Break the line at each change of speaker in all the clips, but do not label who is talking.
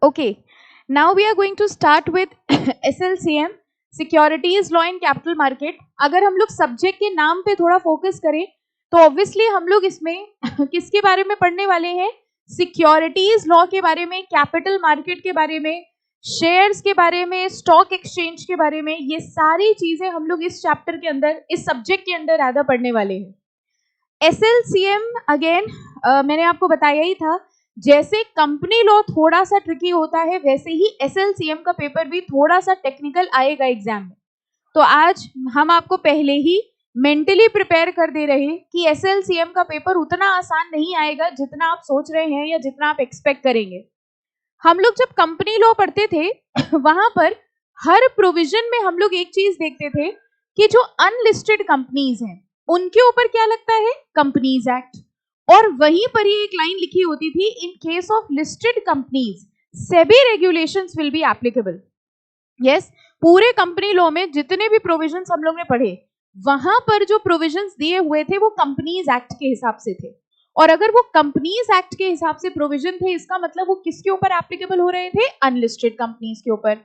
Okay, now we are going to start with SLCM, securities law in capital market. अगर हम लोग subject के नाम पे थोड़ा फोकस करें तो ऑब्वियसली हम लोग इसमें किसके बारे में पढ़ने वाले हैं? सिक्योरिटीज लॉ के बारे में, कैपिटल मार्केट के बारे में, शेयर्स के बारे में, स्टॉक एक्सचेंज के बारे में. ये सारी चीजें हम लोग इस चैप्टर के अंदर, इस सब्जेक्ट के अंदर आधा पढ़ने वाले हैं. SLCM अगेन मैंने आपको बताया ही था, जैसे कंपनी लॉ थोड़ा सा ट्रिकी होता है वैसे ही SLCM का पेपर भी थोड़ा सा टेक्निकल आएगा एग्जाम में. तो आज हम आपको पहले ही मेंटली प्रिपेयर कर दे रहे हैं कि SLCM का पेपर उतना आसान नहीं आएगा जितना आप सोच रहे हैं या जितना आप एक्सपेक्ट करेंगे. हम लोग जब कंपनी लॉ पढ़ते थे वहां पर हर प्रोविजन में हम लोग एक चीज देखते थे कि जो अनलिस्टेड कंपनीज हैं उनके ऊपर क्या लगता है? Companies act. और वहीं पर ही एक लाइन लिखी होती थी, इन case of listed companies SEBI regulations will be applicable. Yes, पूरे कंपनी लॉ में जितने भी प्रोविजंस हम लोग ने पढ़े वहां पर जो प्रोविजंस दिए हुए थे वो कंपनीज एक्ट के हिसाब से थे. और अगर वो कंपनीज एक्ट के हिसाब से प्रोविजन थे, इसका मतलब वो किसके ऊपर एप्लीकेबल हो रहे थे? अनलिस्टेड कंपनीज के ऊपर.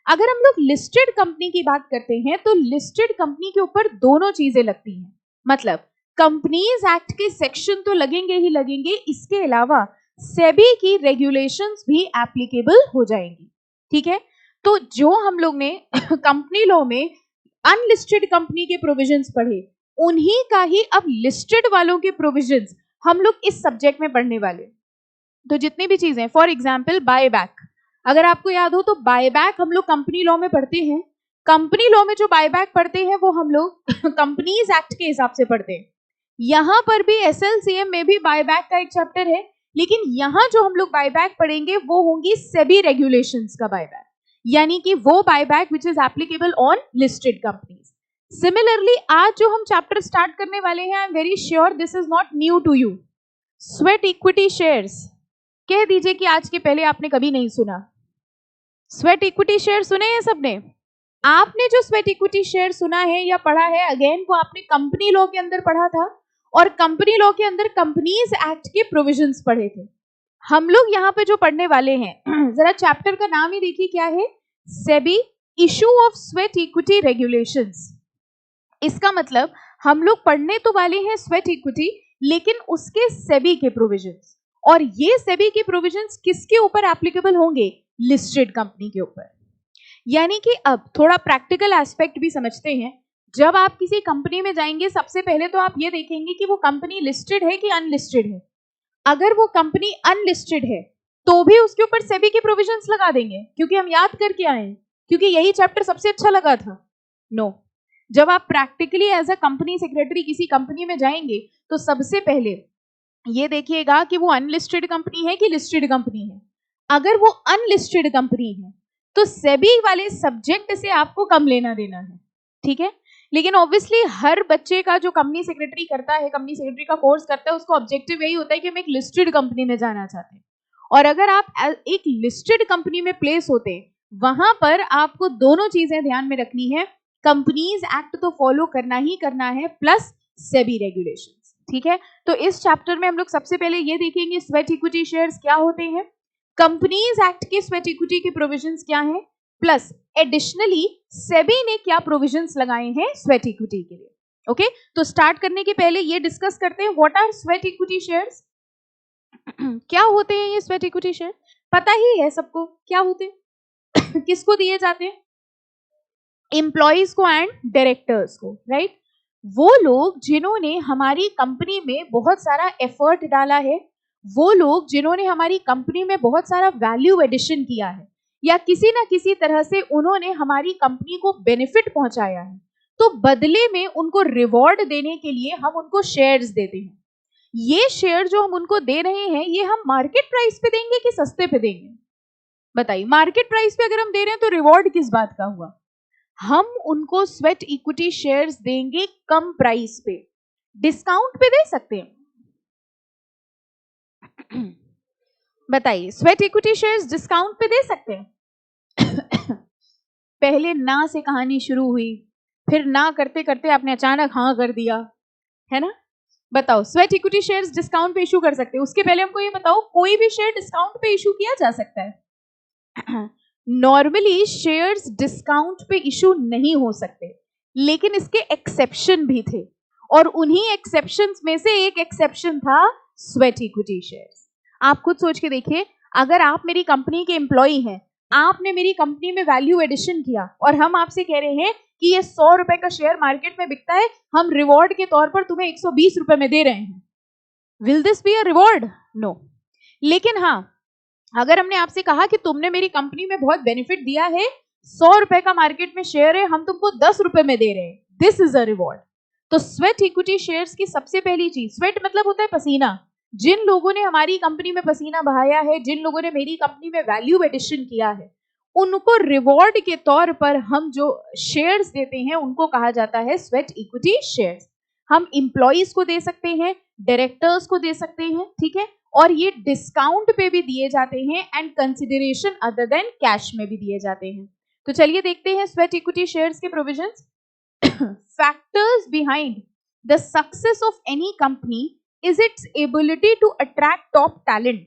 अगर हम लोग लिस्टेड कंपनी की बात करते हैं तो लिस्टेड कंपनी के ऊपर दोनों चीजें लगती हैं. मतलब कंपनीज एक्ट के सेक्शन तो लगेंगे ही लगेंगे, इसके अलावा सेबी की रेगुलेशंस भी एप्लीकेबल हो जाएंगी. ठीक है, तो जो हम लोग ने कंपनी लॉ में अनलिस्टेड कंपनी के प्रोविजंस पढ़े, उन्हीं का ही अब लिस्टेड वालों के प्रोविजंस हम लोग इस सब्जेक्ट में पढ़ने वाले. तो जितनी भी चीजें, फॉर एग्जाम्पल बायबैक, अगर आपको याद हो तो बायबैक हम लोग कंपनी लॉ में पढ़ते हैं. कंपनी लॉ में जो बायबैक पढ़ते हैं वो हम लोग कंपनीज एक्ट के हिसाब से पढ़ते हैं. यहां पर भी SLCM में भी बायबैक का एक चैप्टर है, लेकिन यहां जो हम लोग बायबैक पढ़ेंगे वो होंगी सेबी रेगुलेशंस का बायबैक, यानी कि वो buyback which is applicable on listed companies. Similarly आज जो हम चैप्टर स्टार्ट करने वाले हैं, I am very sure this is not new to you. Sweat equity shares, कह दीजिए कि आज के पहले आपने कभी नहीं सुना. स्वेट इक्विटी शेयर सुने हैं सबने? आपने जो स्वेट इक्विटी शेयर सुना है या पढ़ा है, अगेन वो आपने कंपनी लॉ के अंदर पढ़ा था और कंपनी लॉ के अंदर कंपनीज एक्ट के प्रोविजंस पढ़े थे. हम लोग यहाँ पे जो पढ़ने वाले हैं, जरा चैप्टर का नाम ही देखिए क्या है, SEBI issue of sweat equity regulations. इसका मतलब हम लोग पढ़ने तो वाले हैं स्वेट इक्विटी, लेकिन उसके सेबी के प्रोविजंस. और ये सेबी के प्रोविजंस किसके ऊपर एप्लीकेबल होंगे? लिस्टेड कंपनी के ऊपर. यानी कि अब थोड़ा प्रैक्टिकल एस्पेक्ट भी समझते हैं. जब आप किसी कंपनी में जाएंगे सबसे पहले तो आप ये देखेंगे कि वो कंपनी लिस्टेड है कि अनलिस्टेड है. अगर वो कंपनी अनलिस्टेड है तो भी उसके ऊपर सेबी के प्रोविजंस लगा देंगे क्योंकि हम याद करके आए हैं, क्योंकि यही चैप्टर सबसे अच्छा लगा था. नो, जब आप practically as a company secretary किसी कंपनी में जाएंगे तो सबसे पहले ये देखिएगा कि वो अनलिस्टेड कंपनी है कि लिस्टेड कंपनी है. अगर वो अनलिस्टेड कंपनी है तो सेबी वाले सब्जेक्ट से आपको कम लेना देना है. ठीक है, लेकिन ऑब्वियसली हर बच्चे का जो कंपनी सेक्रेटरी करता है, कंपनी सेक्रेटरी का कोर्स करता है, उसको ऑब्जेक्टिव यही होता है कि हम एक लिस्टेड कंपनी में जाना चाहते हैं. और अगर आप एक लिस्टेड कंपनी में प्लेस होते हैं, वहां पर आपको दोनों चीजें ध्यान में रखनी है. कंपनीज एक्ट तो फॉलो करना ही करना है, प्लस सेबी रेगुलेशंस. ठीक है, तो इस चैप्टर में हम लोग सबसे पहले ये देखेंगे स्वेट इक्विटी शेयर्स क्या होते हैं, कंपनीज एक्ट के स्वेट इक्विटी के प्रोविजंस क्या हैं, प्लस एडिशनली सेबी ने क्या प्रोविजंस लगाए हैं स्वेट इक्विटी के लिए. ओके, तो स्टार्ट करने के पहले ये डिस्कस करते हैं what are sweat equity shares. क्या होते हैं ये स्वेट इक्विटी शेयर? पता ही है सबको क्या होते हैं. किसको दिए जाते हैं? एम्प्लॉइज को एंड डायरेक्टर्स को, राइट. वो लोग जिन्होंने हमारी कंपनी में बहुत सारा एफर्ट डाला है, वो लोग जिन्होंने हमारी कंपनी में बहुत सारा वैल्यू एडिशन किया है, या किसी ना किसी तरह से उन्होंने हमारी कंपनी को बेनिफिट पहुंचाया है, तो बदले में उनको रिवॉर्ड देने के लिए हम उनको शेयर्स देते हैं. ये शेयर जो हम उनको दे रहे हैं, ये हम मार्केट प्राइस पे देंगे कि सस्ते पे देंगे? बताइए, मार्केट प्राइस पे अगर हम दे रहे हैं तो रिवॉर्ड किस बात का हुआ? हम उनको स्वेट इक्विटी शेयर्स देंगे कम प्राइस पे, डिस्काउंट पे दे सकते हैं. बताइए, स्वेट इक्विटी शेयर्स डिस्काउंट पे दे सकते हैं? पहले ना से कहानी शुरू हुई, फिर ना करते करते आपने अचानक हाँ कर दिया, है ना. बताओ, स्वेट इक्विटी शेयर्स डिस्काउंट पे इशू कर सकते हैं। उसके पहले हमको ये बताओ, कोई भी शेयर डिस्काउंट पे इशू किया जा सकता है? नॉर्मली शेयर्स डिस्काउंट पे इशू नहीं हो सकते, लेकिन इसके एक्सेप्शन भी थे, और उन्हीं एक्सेप्शंस में से एक एक्सेप्शन था स्वेट इक्विटी शेयर्स। आप खुद सोच के देखिए, अगर आप मेरी कंपनी के एम्प्लॉई हैं, आपने मेरी कंपनी में वैल्यू एडिशन किया, और हम आपसे कह रहे हैं कि ये 100 रुपए का शेयर मार्केट में बिकता है, हम रिवॉर्ड के तौर पर तुम्हें 120 रुपए में दे रहे हैं, will this be a reward? No. लेकिन हाँ, अगर हमने आपसे कहा कि तुमने मेरी कंपनी में बहुत बेनिफिट दिया है, 100 रुपए का मार्केट में शेयर है, हम तुमको 10 रुपए में दे रहे हैं, दिस इज अ रिवॉर्ड। तो स्वेट इक्विटी शेयर्स की सबसे पहली चीज, स्वेट मतलब होता है पसीना, जिन लोगों ने हमारी कंपनी में पसीना बहाया है, जिन लोगों ने मेरी कंपनी में वैल्यू एडिशन किया है, उनको रिवॉर्ड के तौर पर हम जो शेयर्स देते हैं उनको कहा जाता है स्वेट इक्विटी शेयर्स। हम इंप्लॉइज को दे सकते हैं, डायरेक्टर्स को दे सकते हैं, ठीक है, और ये डिस्काउंट पे भी दिए जाते हैं and consideration other than cash में भी दिए जाते हैं। तो चलिए देखते हैं स्वेट इक्विटी शेयर्स के provisions. Factors behind the success of any company is its ability to attract top talent.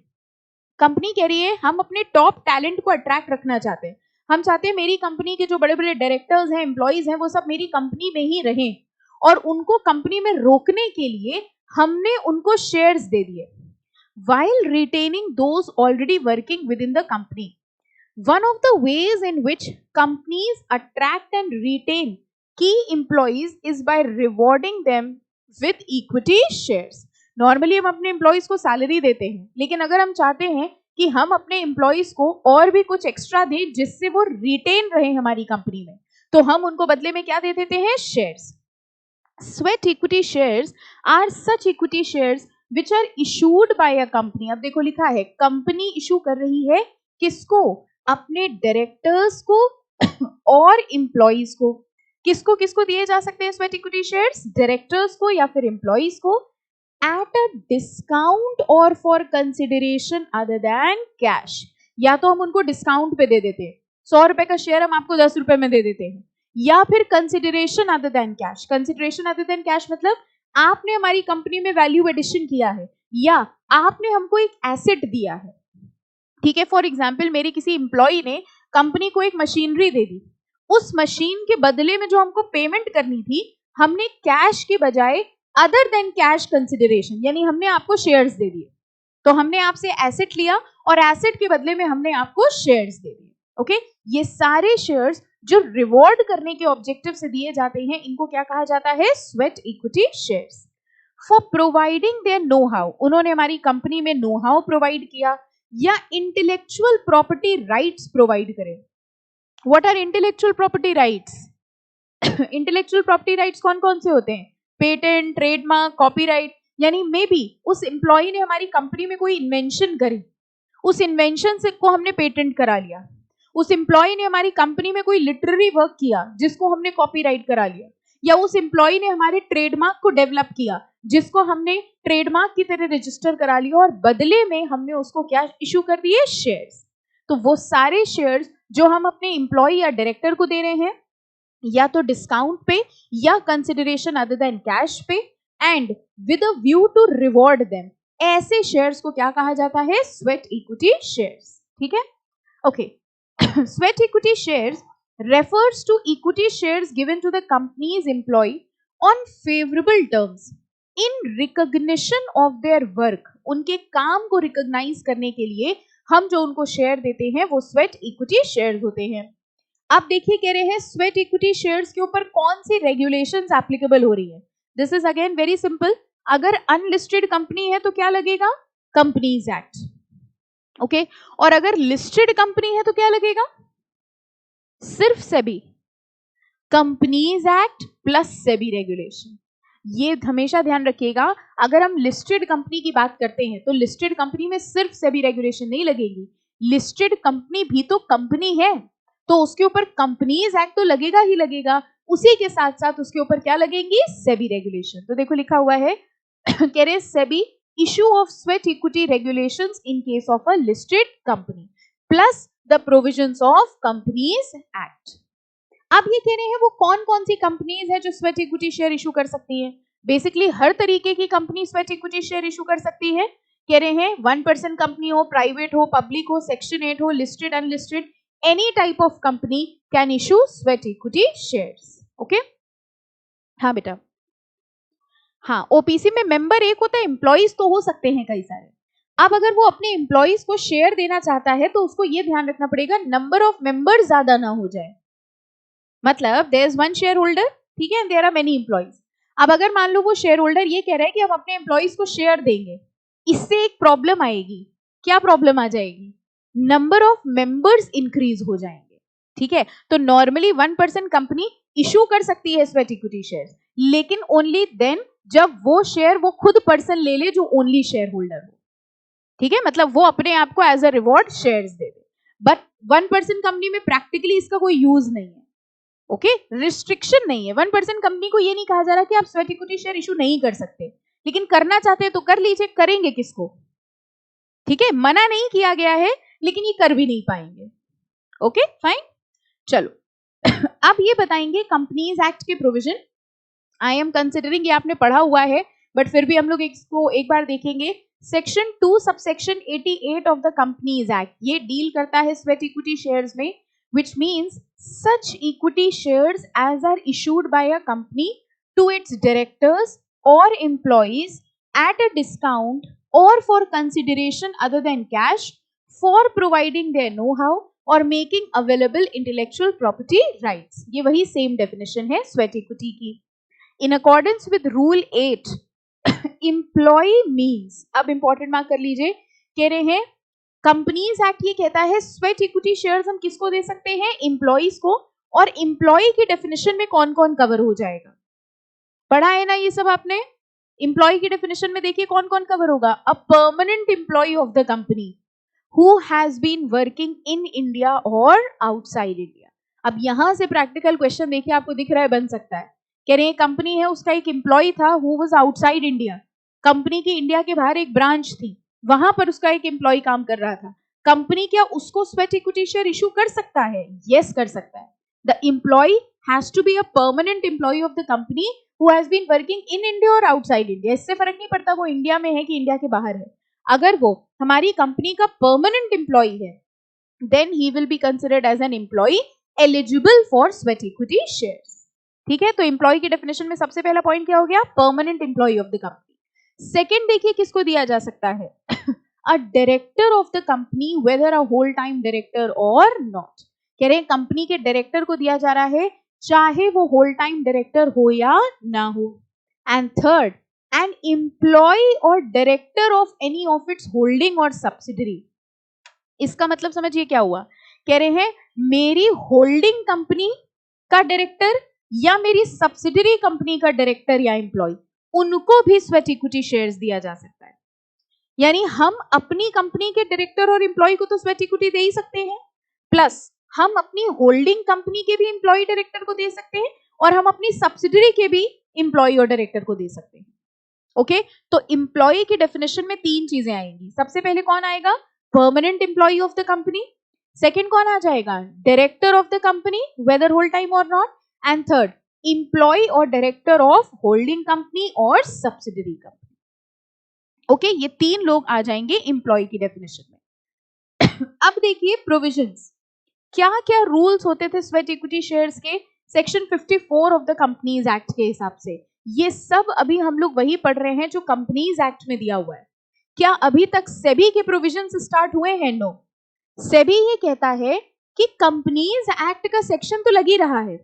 Company कह रही है हम अपने टॉप टैलेंट को अट्रैक्ट रखना चाहते हैं, हम चाहते हैं मेरी कंपनी के जो बड़े बड़े डायरेक्टर्स हैं, एम्प्लॉइज हैं, वो सब मेरी कंपनी में ही रहें, और उनको कंपनी में रोकने के लिए हमने उनको शेयर्स दे दिए, while retaining those already working within the company. One of the ways in which companies attract and retain key employees is by rewarding them with equity shares. Normally हम अपने एम्प्लॉइज को सैलरी देते हैं, लेकिन अगर हम चाहते हैं कि हम अपने एम्प्लॉइज को और भी कुछ एक्स्ट्रा दें जिससे वो रिटेन रहे हमारी कंपनी में, तो हम उनको बदले में क्या दे देते हैं? Shares. Sweat equity shares are such equity shares which are issued by a company. अब देखो लिखा है कंपनी इशू कर रही है, किसको? अपने डायरेक्टर्स को और एम्प्लॉइज को। किसको किसको दिए जा सकते हैं स्वेट इक्विटी शेयर्स? डायरेक्टर्स को या फिर एम्प्लॉइज को, एट अ डिस्काउंट और for consideration other than cash. या तो हम उनको डिस्काउंट पे दे देते हैं, 100 रुपए का शेयर हम आपको 10 रुपए में दे देते हैं, या फिर consideration other than cash. Consideration other than cash मतलब आपने हमारी कंपनी में वैल्यू एडिशन किया है, या आपने हमको एक एसेट दिया है, ठीक है। फॉर एग्जाम्पल, मेरे किसी एम्प्लॉय ने कंपनी को एक मशीनरी दे दी, उस मशीन के बदले में जो हमको पेमेंट करनी थी, हमने कैश के बजाय अदर देन कैश कंसिडरेशन, यानी हमने आपको शेयर्स दे दिए। तो हमने आपसे एसेट लिया और एसेट के बदले में हमने आपको शेयर्स दे दिए, ओके। ये सारे शेयर्स जो रिवॉर्ड करने के ऑब्जेक्टिव से दिए जाते हैं, इनको क्या कहा जाता है? Sweat equity shares. For providing their know how, उन्होंने हमारी कंपनी में नो हाउ प्रोवाइड किया, या इंटेलेक्चुअल प्रॉपर्टी राइट्स प्रोवाइड करें। What are intellectual property rights? Intellectual property rights कौन कौन से होते हैं? Patent, trademark, copyright. यानी मे बी उस एम्प्लॉय ने हमारी कंपनी में कोई इन्वेंशन करी, उस इन्वेंशन से को हमने पेटेंट करा लिया। उस एम्प्लॉय ने हमारी कंपनी में कोई लिटरेरी वर्क किया जिसको हमने कॉपीराइट करा लिया, या उस एम्प्लॉय ने हमारे ट्रेडमार्क को डेवलप किया जिसको हमने ट्रेडमार्क की तरह रजिस्टर करा लिया, और बदले में हमने उसको क्या इशू कर दिए? शेयर्स। तो वो सारे शेयर्स जो हम अपने एम्प्लॉय या डायरेक्टर को दे रहे हैं, या तो डिस्काउंट पे या कंसिडरेशन अदर देन कैश पे, and with a view to reward them, ऐसे शेयर्स को क्या कहा जाता है? स्वेट इक्विटी शेयर्स, ठीक है, okay. Sweat equity shares refers to equity shares given to the company's employee on favorable terms in recognition of their work. उनके काम को रिकॉग्नाइज करने के लिए हम जो उनको शेयर देते हैं वो स्वेट इक्विटी शेयर्स होते हैं। अब देखिए कह रहे हैं स्वेट इक्विटी शेयर्स के ऊपर कौन सी रेगुलेशंस एप्लीकेबल हो रही है। This is again very simple. अगर अनलिस्टेड कंपनी है तो क्या लगेगा? Companies act, okay. और अगर लिस्टेड कंपनी है तो क्या लगेगा? सिर्फ SEBI, companies act plus SEBI regulation. ये हमेशा ध्यान रखिएगा, अगर हम लिस्टेड कंपनी की बात करते हैं तो लिस्टेड कंपनी में सिर्फ सेबी रेगुलेशन नहीं लगेगी। लिस्टेड कंपनी भी तो कंपनी है, तो उसके ऊपर कंपनीज एक्ट तो लगेगा ही लगेगा, उसी के साथ साथ उसके ऊपर क्या लगेंगी? सेबी रेगुलेशन। तो देखो लिखा हुआ है कह रहे SEBI issue of sweat equity regulations in case of a listed company plus the provisions of Companies Act. अब ये कह रहे हैं वो कौन कौन सी कंपनीज है जो स्वेट इक्विटी शेयर इशू कर सकती हैं। बेसिकली हर तरीके की company sweat equity share issue कर सकती है। कह रहे हैं 1% कंपनी हो, प्राइवेट हो, पब्लिक हो, सेक्शन 8 हो, listed unlisted, any type of company can issue sweat equity shares. Okay, हाँ बेटा, हाँ ओपीसी में मेंबर एक होता है, एम्प्लॉइज तो हो सकते हैं कई सारे। अब अगर वो अपने एम्प्लॉइज को शेयर देना चाहता है तो उसको ये ध्यान रखना पड़ेगा नंबर ऑफ मेंबर्स ज्यादा ना हो जाए। मतलब there is one shareholder, ठीक है, देयर आर मेनी एम्प्लॉइज। अब अगर मान लो वो शेयर होल्डर ये कह रहा है कि हम अपने एम्प्लॉइज को शेयर देंगे, इससे एक प्रॉब्लम आएगी। क्या प्रॉब्लम आ जाएगी? नंबर ऑफ मेंबर्स इंक्रीज हो जाएंगे, ठीक है। तो नॉर्मली 1% कंपनी इशू कर सकती है स्वेट इक्विटी शेयर्स, लेकिन ओनली देन जब वो शेयर वो खुद पर्सन ले ले जो ओनली शेयर होल्डर हो, ठीक है। मतलब वो अपने आप को एज अ रिवॉर्ड शेयर्स दे दे। बट 1% कंपनी में प्रैक्टिकली इसका कोई यूज नहीं है। ओके, रिस्ट्रिक्शन नहीं है। 1% कंपनी को ये नहीं कहा जा रहा कि आप स्वेट इक्विटी शेयर इशू नहीं कर सकते, लेकिन करना चाहते हैं तो कर लीजिए। करेंगे किसको? ठीक है, मना नहीं किया गया है, लेकिन ये कर भी नहीं पाएंगे। ओके फाइन, चलो अब ये बताएंगे कंपनीज एक्ट के प्रोविजन। आई एम कंसिडरिंग ये आपने पढ़ा हुआ है, बट फिर भी हम लोग इसको एक बार देखेंगे। Section 2 subsection 88 of the companies act ये डील करता है स्वेट इक्विटी शेयर्स में, which means such equity shares as are issued by a company to its directors or employees at a discount or for consideration other than cash for providing their know-how or making available intellectual property rights। ये वही same definition है sweat equity की। In accordance with Rule 8, employee means, अब important mark कर लीजिए, कह रहे हैं कंपनीज एक्ट ये कहता है स्वेट इक्विटी शेयर्स हम किसको दे सकते हैं? एम्प्लॉइज को। और एम्प्लॉय की डेफिनेशन में कौन कौन कवर हो जाएगा? पढ़ा है ना ये सब आपने? एम्प्लॉय की डेफिनेशन में देखिए कौन कौन कवर होगा। A permanent employee of the company who has been working in India और आउटसाइड इंडिया। अब यहां से प्रैक्टिकल क्वेश्चन देखिए, आपको दिख रहा है बन सकता है। कह रहे हैं कंपनी है, उसका एक एम्प्लॉय था who was outside India. Company की इंडिया के बाहर एक ब्रांच थी, वहां पर उसका एक एम्प्लॉय काम कर रहा था। कंपनी क्या उसको स्वेट इक्विटी शेयर इशू कर सकता है? यस कर सकता है। The employee has to be a permanent employee of the company who has been working in India और आउटसाइड इंडिया। इससे फर्क नहीं पड़ता वो इंडिया में है कि इंडिया के बाहर है। अगर वो हमारी कंपनी का परमानेंट एम्प्लॉय है, then he will be considered as an employee eligible for sweat equity shares. ठीक है, तो एम्प्लॉय की डेफिनेशन में सबसे पहला पॉइंट क्या हो गया? Permanent employee of the company. Second देखिए किसको दिया जा सकता है? A director of the company whether a whole time director और नॉट। कह रहे हैं कंपनी के डायरेक्टर को दिया जा रहा है चाहे वो होल टाइम डायरेक्टर हो या ना हो। एंड थर्ड, एन एम्प्लॉय और director of any of its holding और सब्सिडरी। इसका मतलब समझिए क्या हुआ? कह रहे हैं मेरी होल्डिंग कंपनी का डायरेक्टर या मेरी सब्सिडरी कंपनी का डायरेक्टर या एम्प्लॉय, उनको भी स्वेट इक्विटी शेयर्स दिया जा सकता है। यानी हम अपनी कंपनी के डायरेक्टर और एम्प्लॉय को तो स्वेट इक्विटी दे ही सकते हैं, प्लस हम अपनी होल्डिंग कंपनी के भी एम्प्लॉय डायरेक्टर को दे सकते हैं, और हम अपनी सब्सिडरी के भी एम्प्लॉय और डायरेक्टर को दे सकते हैं। ओके, तो एम्प्लॉय की डेफिनेशन में तीन चीजें आएंगी। सबसे पहले कौन आएगा? Permanent employee of the company. Second कौन आ जाएगा? Director of the company whether whole time और नॉट। एंड थर्ड, एम्प्लॉय और डायरेक्टर ऑफ होल्डिंग कंपनी और सब्सिडरी कंपनी। ओके, ये तीन लोग आ जाएंगे एम्प्लॉय की डेफिनेशन में। अब देखिए प्रोविजंस, क्या क्या रूल्स होते थे स्वेट इक्विटी शेयर्स के section 54 of the companies act के हिसाब से। ये सब अभी हम लोग वही पढ़ रहे हैं जो कंपनीज एक्ट में दिया हुआ है। क्या अभी तक सेबी के प्रोविजंस स्टार्ट हुए हैं? नो। सेबी ये कहता है कि कंपनीज एक्ट का सेक्शन तो लग ही रहा है,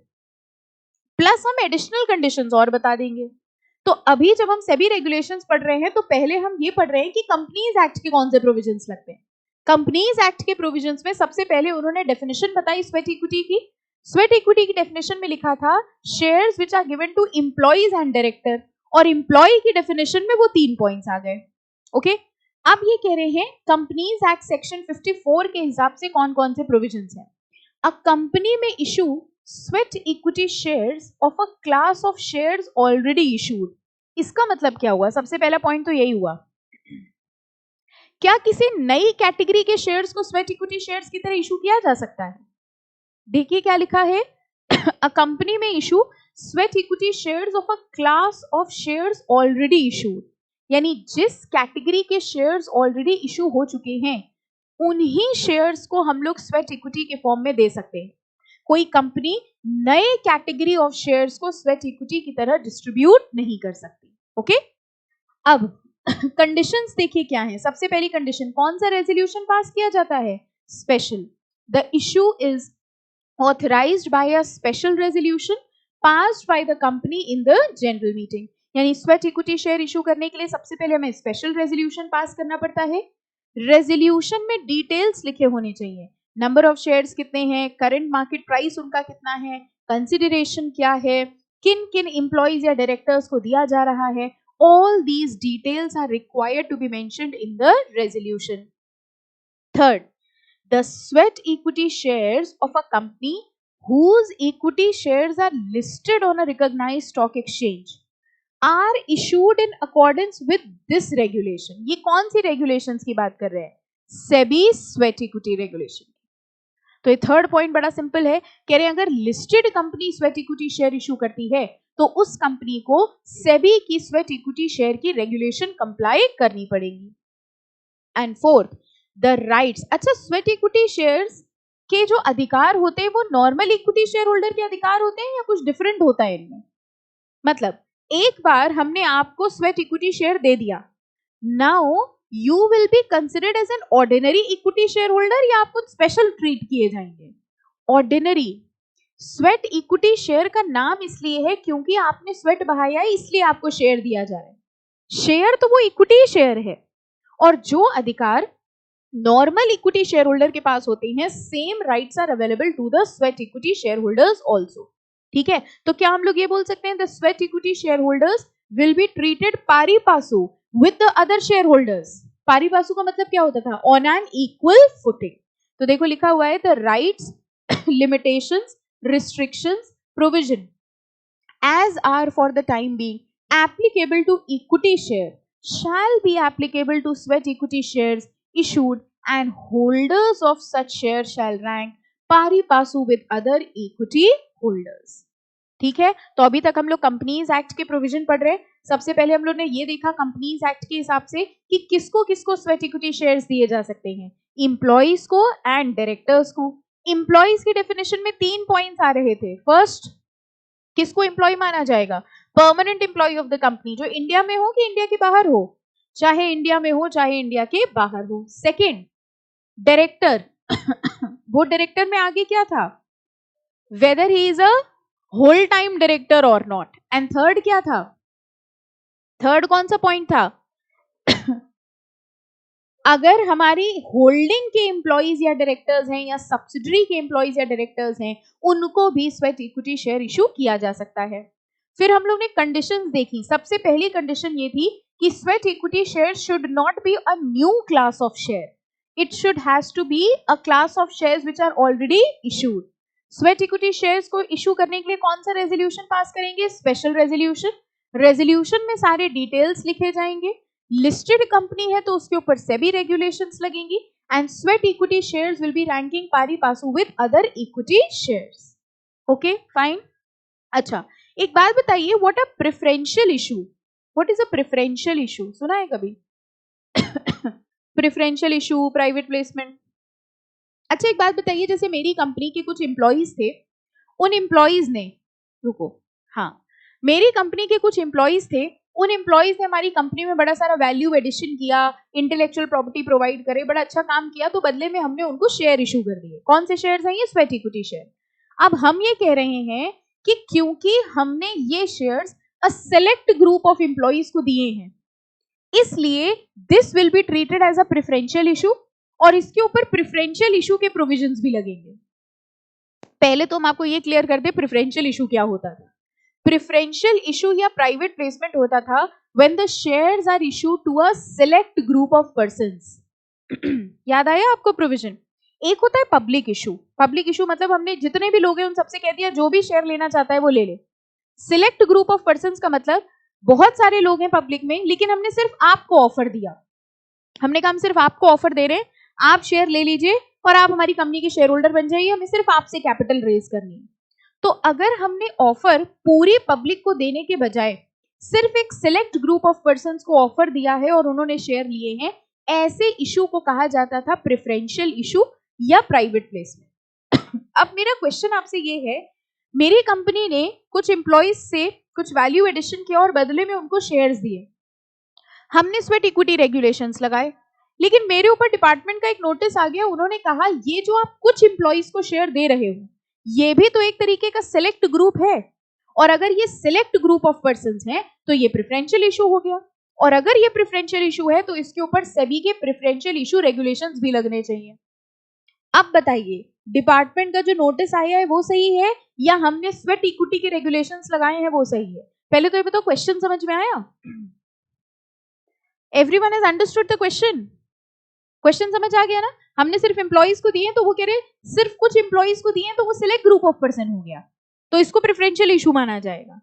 प्लस हम एडिशनल कंडीशंस और बता देंगे। तो अभी जब हम सेबी रेगुलेशंस पढ़ रहे हैं तो पहले हम ये पढ़ रहे हैं कि कंपनीज एक्ट के कौन से प्रोविजंस लगते हैं। कंपनीज एक्ट के प्रोविजंस में सबसे पहले उन्होंने डेफिनेशन बताई स्वेट इक्विटी की। स्वेट इक्विटी की डेफिनेशन में लिखा था shares which are given to employees and director, और एम्प्लॉय की डेफिनेशन में वो 3 पॉइंट्स आ गए। ओके, अब ये कह रहे हैं कंपनीज एक्ट सेक्शन 54 के हिसाब से कौन कौन से प्रोविजंस हैं। अ कंपनी में issue sweat equity shares of a class of shares already issued. इसका मतलब क्या हुआ? सबसे पहला पॉइंट तो यही हुआ, क्या किसी नई कैटेगरी के शेयर्स को स्वेट इक्विटी शेयर्स की तरह इशू किया जा सकता है? देखिए क्या लिखा है, अ कंपनी में issue sweat equity shares of a class of shares already issued, यानी जिस कैटेगरी के शेयर्स ऑलरेडी इशू हो चुके हैं उन्हीं शेयर्स को हम लोग स्वेट इक्विटी के फॉर्म में दे सकते हैं। कोई कंपनी नए कैटेगरी ऑफ शेयर्स को स्वेट इक्विटी की तरह डिस्ट्रीब्यूट नहीं कर सकती। ओके, अब कंडीशंस देखिए क्या है। सबसे पहली कंडीशन, कौन सा रेजोल्यूशन पास किया जाता है? Special. The issue is authorised bye a special resolution passed by the company in the general meeting, यानी स्वेट इक्विटी शेयर इशू करने के लिए सबसे पहले हमें स्पेशल रेजोल्यूशन पास करना पड़ता है। रेजोल्यूशन में डिटेल्स लिखे होने चाहिए, नंबर ऑफ शेयर्स कितने हैं, करंट मार्केट प्राइस उनका कितना है, कंसिडरेशन क्या है, किन किन एम्प्लॉइज या डायरेक्टर्स को दिया जा रहा है, all these details are required to be mentioned in the resolution. Third, the sweat equity shares of a company whose equity shares are listed on a recognized stock exchange are issued in accordance with this regulation. ये कौन सी regulations की बात कर रहे हैं? SEBI sweat equity regulation. तो ये third point बड़ा सिंपल है, कह रहे हैं अगर listed company sweat equity share issue करती है तो उस कंपनी को सेबी की स्वेट इक्विटी शेयर की रेगुलेशन कंप्लाई करनी पड़ेगी। And fourth, the rights. अच्छा, स्वेट इक्विटी शेयर्स के जो अधिकार होते हैं वो नॉर्मल इक्विटी शेयर होल्डर के अधिकार होते हैं या कुछ डिफरेंट होता है इनमें? मतलब एक बार हमने आपको स्वेट इक्विटी शेयर दे दिया, now you will be considered as an ordinary equity shareholder या आपको स्पेशल ट्रीट किए जाएंगे? ऑर्डिनरी। स्वेट इक्विटी शेयर का नाम इसलिए है क्योंकि आपने स्वेट बहाया है, इसलिए आपको शेयर दिया जा रहा है। शेयर तो वो इक्विटी शेयर है, और जो अधिकार नॉर्मल इक्विटी शेयर होल्डर के पास होते हैं, same rights are available to the sweat equity share holders also. ठीक है, तो क्या हम लोग ये बोल सकते हैं the sweat equity share holders will be treated पारी पासु with the other shareholders? पारी पासु का मतलब क्या होता था? On an equal footing। तो देखो लिखा हुआ है the rights, limitations, restrictions, provision as are for the time being applicable to equity share shall be applicable to sweat equity shares issued and holders of such shares shall rank pari passu with other equity holders। ठीक है, तो अभी तक हम लोग companies act के provision पढ़ रहे हैं। सबसे पहले हम लोग ने ये देखा कंपनीज एक्ट के हिसाब से कि किसको किसको स्वेट इक्विटी शेयर्स दिए जा सकते हैं, एम्प्लॉइज को एंड डायरेक्टर्स को। एम्प्लॉइज की डेफिनेशन में 3 पॉइंट्स आ रहे थे। फर्स्ट, किसको एम्प्लॉय माना जाएगा? Permanent employee of the company, जो इंडिया में हो कि इंडिया के बाहर हो, चाहे इंडिया में हो चाहे इंडिया के बाहर हो। सेकेंड, डायरेक्टर वो डायरेक्टर में आगे क्या था? Whether he is a whole time director और नॉट। एंड थर्ड क्या था? थर्ड कौन सा पॉइंट था? अगर हमारी होल्डिंग के एम्प्लॉइज या डायरेक्टर्स हैं या सब्सिडरी के एम्प्लॉइज या डायरेक्टर्स हैं, उनको भी स्वेट इक्विटी शेयर इशू किया जा सकता है। फिर हम लोग ने कंडीशंस देखी। सबसे पहली कंडीशन ये थी कि sweat equity share should not be a new class of share, it should has to be a class of shares which are already issued. Sweat equity shares को इशू करने के लिए कौन सा रेजोल्यूशन पास करेंगे? Special resolution. रेजोल्यूशन में सारे details लिखे जाएंगे। लिस्टेड कंपनी है तो उसके ऊपर सेबी रेगुलेशंस लगेंगी and sweat equity shares will be ranking pari passu with other equity shares. Okay, fine. अच्छा, एक बात बताइए, what a preferential issue? What is a preferential issue? सुना है कभी? Preferential issue, private placement. अच्छा, एक बात बताइए, जैसे मेरी कंपनी के कुछ एम्प्लॉइज थे, उन एम्प्लॉइज ने, रुको, हाँ, मेरी कंपनी के कुछ एम्प्लॉइज थे, उन एम्प्लॉइज ने हमारी कंपनी में बड़ा सारा वैल्यू एडिशन किया, इंटेलेक्चुअल प्रॉपर्टी प्रोवाइड करे, बड़ा अच्छा काम किया, तो बदले में हमने उनको शेयर इशू कर दिए। कौन से शेयर्स हैं ये? Sweat equity share. अब हम ये कह रहे हैं कि क्योंकि हमने ये shares a select group of employees को दिए हैं, इसलिए this will be treated as a preferential issue, और इसके ऊपर प्रेफरेंशियल इशू के प्रोविजंस भी लगेंगे। पहले तो हम आपको ये क्लियर कर दे प्रेफरेंशियल इशू क्या होता था। प्रेफरेंशियल इशू या प्राइवेट प्लेसमेंट होता था when the shares are issued to a select group of persons. याद आया आपको प्रोविजन? एक होता है पब्लिक इशू। पब्लिक इशू मतलब हमने जितने भी लोग हैं उन सबसे कह दिया जो भी शेयर लेना चाहता है वो ले ले। सिलेक्ट ग्रुप ऑफ पर्संस का मतलब बहुत सारे लोग हैं पब्लिक में, लेकिन हमने सिर्फ आपको ऑफर दिया। हमने कहा हम सिर्फ आपको ऑफर दे रहे हैं, आप शेयर ले लीजिए और आप हमारी कंपनी के शेयर होल्डर बन जाइए, हमें सिर्फ आपसे कैपिटल रेज करनी है। तो अगर हमने ऑफर पूरी पब्लिक को देने के बजाय सिर्फ एक सिलेक्ट ग्रुप ऑफ पर्संस को ऑफर दिया है और उन्होंने शेयर लिए हैं, ऐसे इशू को कहा जाता था प्रेफरेंशियल इशू या प्राइवेट प्लेसमेंट। अब मेरा क्वेश्चन आपसे ये है, मेरी कंपनी ने कुछ एम्प्लॉइज से कुछ वैल्यू एडिशन किया और बदले में उनको शेयर्स दिए, हमने स्वेट इक्विटी रेगुलेशंस लगाए, लेकिन मेरे ऊपर डिपार्टमेंट का एक नोटिस आ गया, उन्होंने कहा ये जो आप कुछ एम्प्लॉइज को शेयर दे रहे हो ये भी तो एक तरीके का सिलेक्ट ग्रुप है, और अगर ये सिलेक्ट ग्रुप ऑफ पर्संस हैं तो ये प्रेफरेंशियल इशू हो गया, और अगर ये प्रेफरेंशियल इशू है तो इसके ऊपर सेबी के प्रेफरेंशियल इशू रेगुलेशंस भी लगने चाहिए। अब बताइए डिपार्टमेंट का जो नोटिस आया है वो सही है या हमने स्वेट इक्विटी के रेगुलेशंस लगाए हैं वो सही है? पहले तो ये बताओ, क्वेश्चन समझ में आया? Everyone has understood the question? Question समझ आ गया ना? हमने सिर्फ एम्प्लॉइज को दिए तो वो कह रहे सिर्फ कुछ एम्प्लॉइज को दिए तो वो सिलेक्ट ग्रुप ऑफ पर्सन हो गया, तो इसको प्रेफरेंशियल इशू माना जाएगा।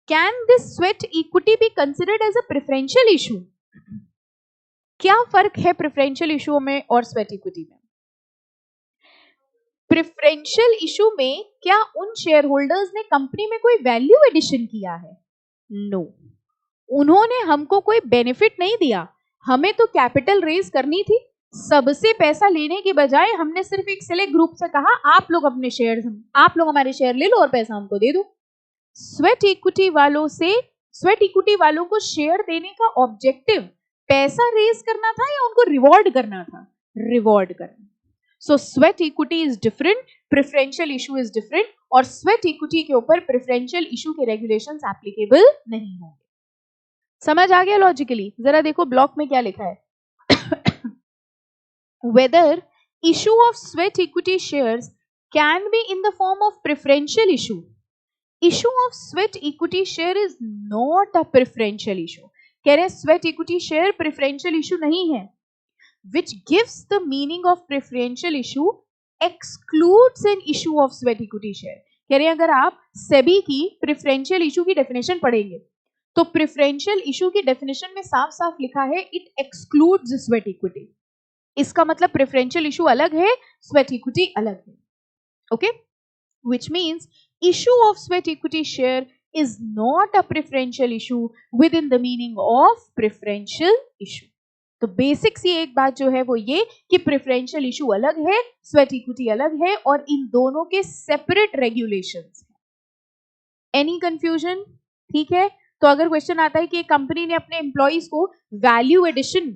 Can this sweat equity be considered as a preferential issue? क्या फर्क है प्रेफरेंशियल इशू में और स्वेट इक्विटी में? प्रेफरेंशियल इशू में क्या उन शेयर होल्डर्स ने कंपनी में कोई वैल्यू एडिशन किया है? नो, उन्होंने हमको कोई बेनिफिट नहीं दिया, हमें तो कैपिटल रेज करनी थी, सबसे पैसा लेने के बजाय हमने सिर्फ एक सिलेक्ट ग्रुप से कहा आप लोग अपने शेयर, आप लोग हमारे शेयर ले लो और पैसा हमको दे दो। स्वेट इक्विटी वालों को शेयर देने का ऑब्जेक्टिव पैसा रेज करना था या उनको रिवॉर्ड करना था? रिवॉर्ड करना। So sweat equity is different, preferential issue is different, और स्वेट इक्विटी के ऊपर प्रेफरेंशियल इशू के रेगुलेशंस एप्लीकेबल नहीं होंगे। समझ आ गया लॉजिकली? जरा देखो ब्लॉक में क्या लिखा है। Whether issue of sweat equity shares can be in the form of preferential issue. Issue of sweat equity share is not a preferential issue. कह रहे sweat equity share preferential issue नहीं है, which gives the meaning of preferential issue excludes an issue of sweat equity share. कह रहे अगर आप सेबी की preferential issue की डेफिनेशन पढ़ेंगे तो प्रेफरेंशियल इशू की डेफिनेशन में साफ साफ लिखा है इट एक्सक्लूड्स स्वेट इक्विटी। इसका मतलब प्रेफरेंशियल इशू अलग है, स्वेट इक्विटी अलग है। Okay, which means issue of sweat equity share is not a preferential issue with in the meaning of preferential issue. तो बेसिक्स ये एक बात जो है वो ये कि प्रेफरेंशियल इशू अलग है, स्वेट इक्विटी अलग है, और इन दोनों के सेपरेट रेगुलेशंस हैं। Any confusion? ठीक है, तो अगर क्वेश्चन आता है कि एक कंपनी ने अपने एम्प्लॉइज को वैल्यू एडिशन,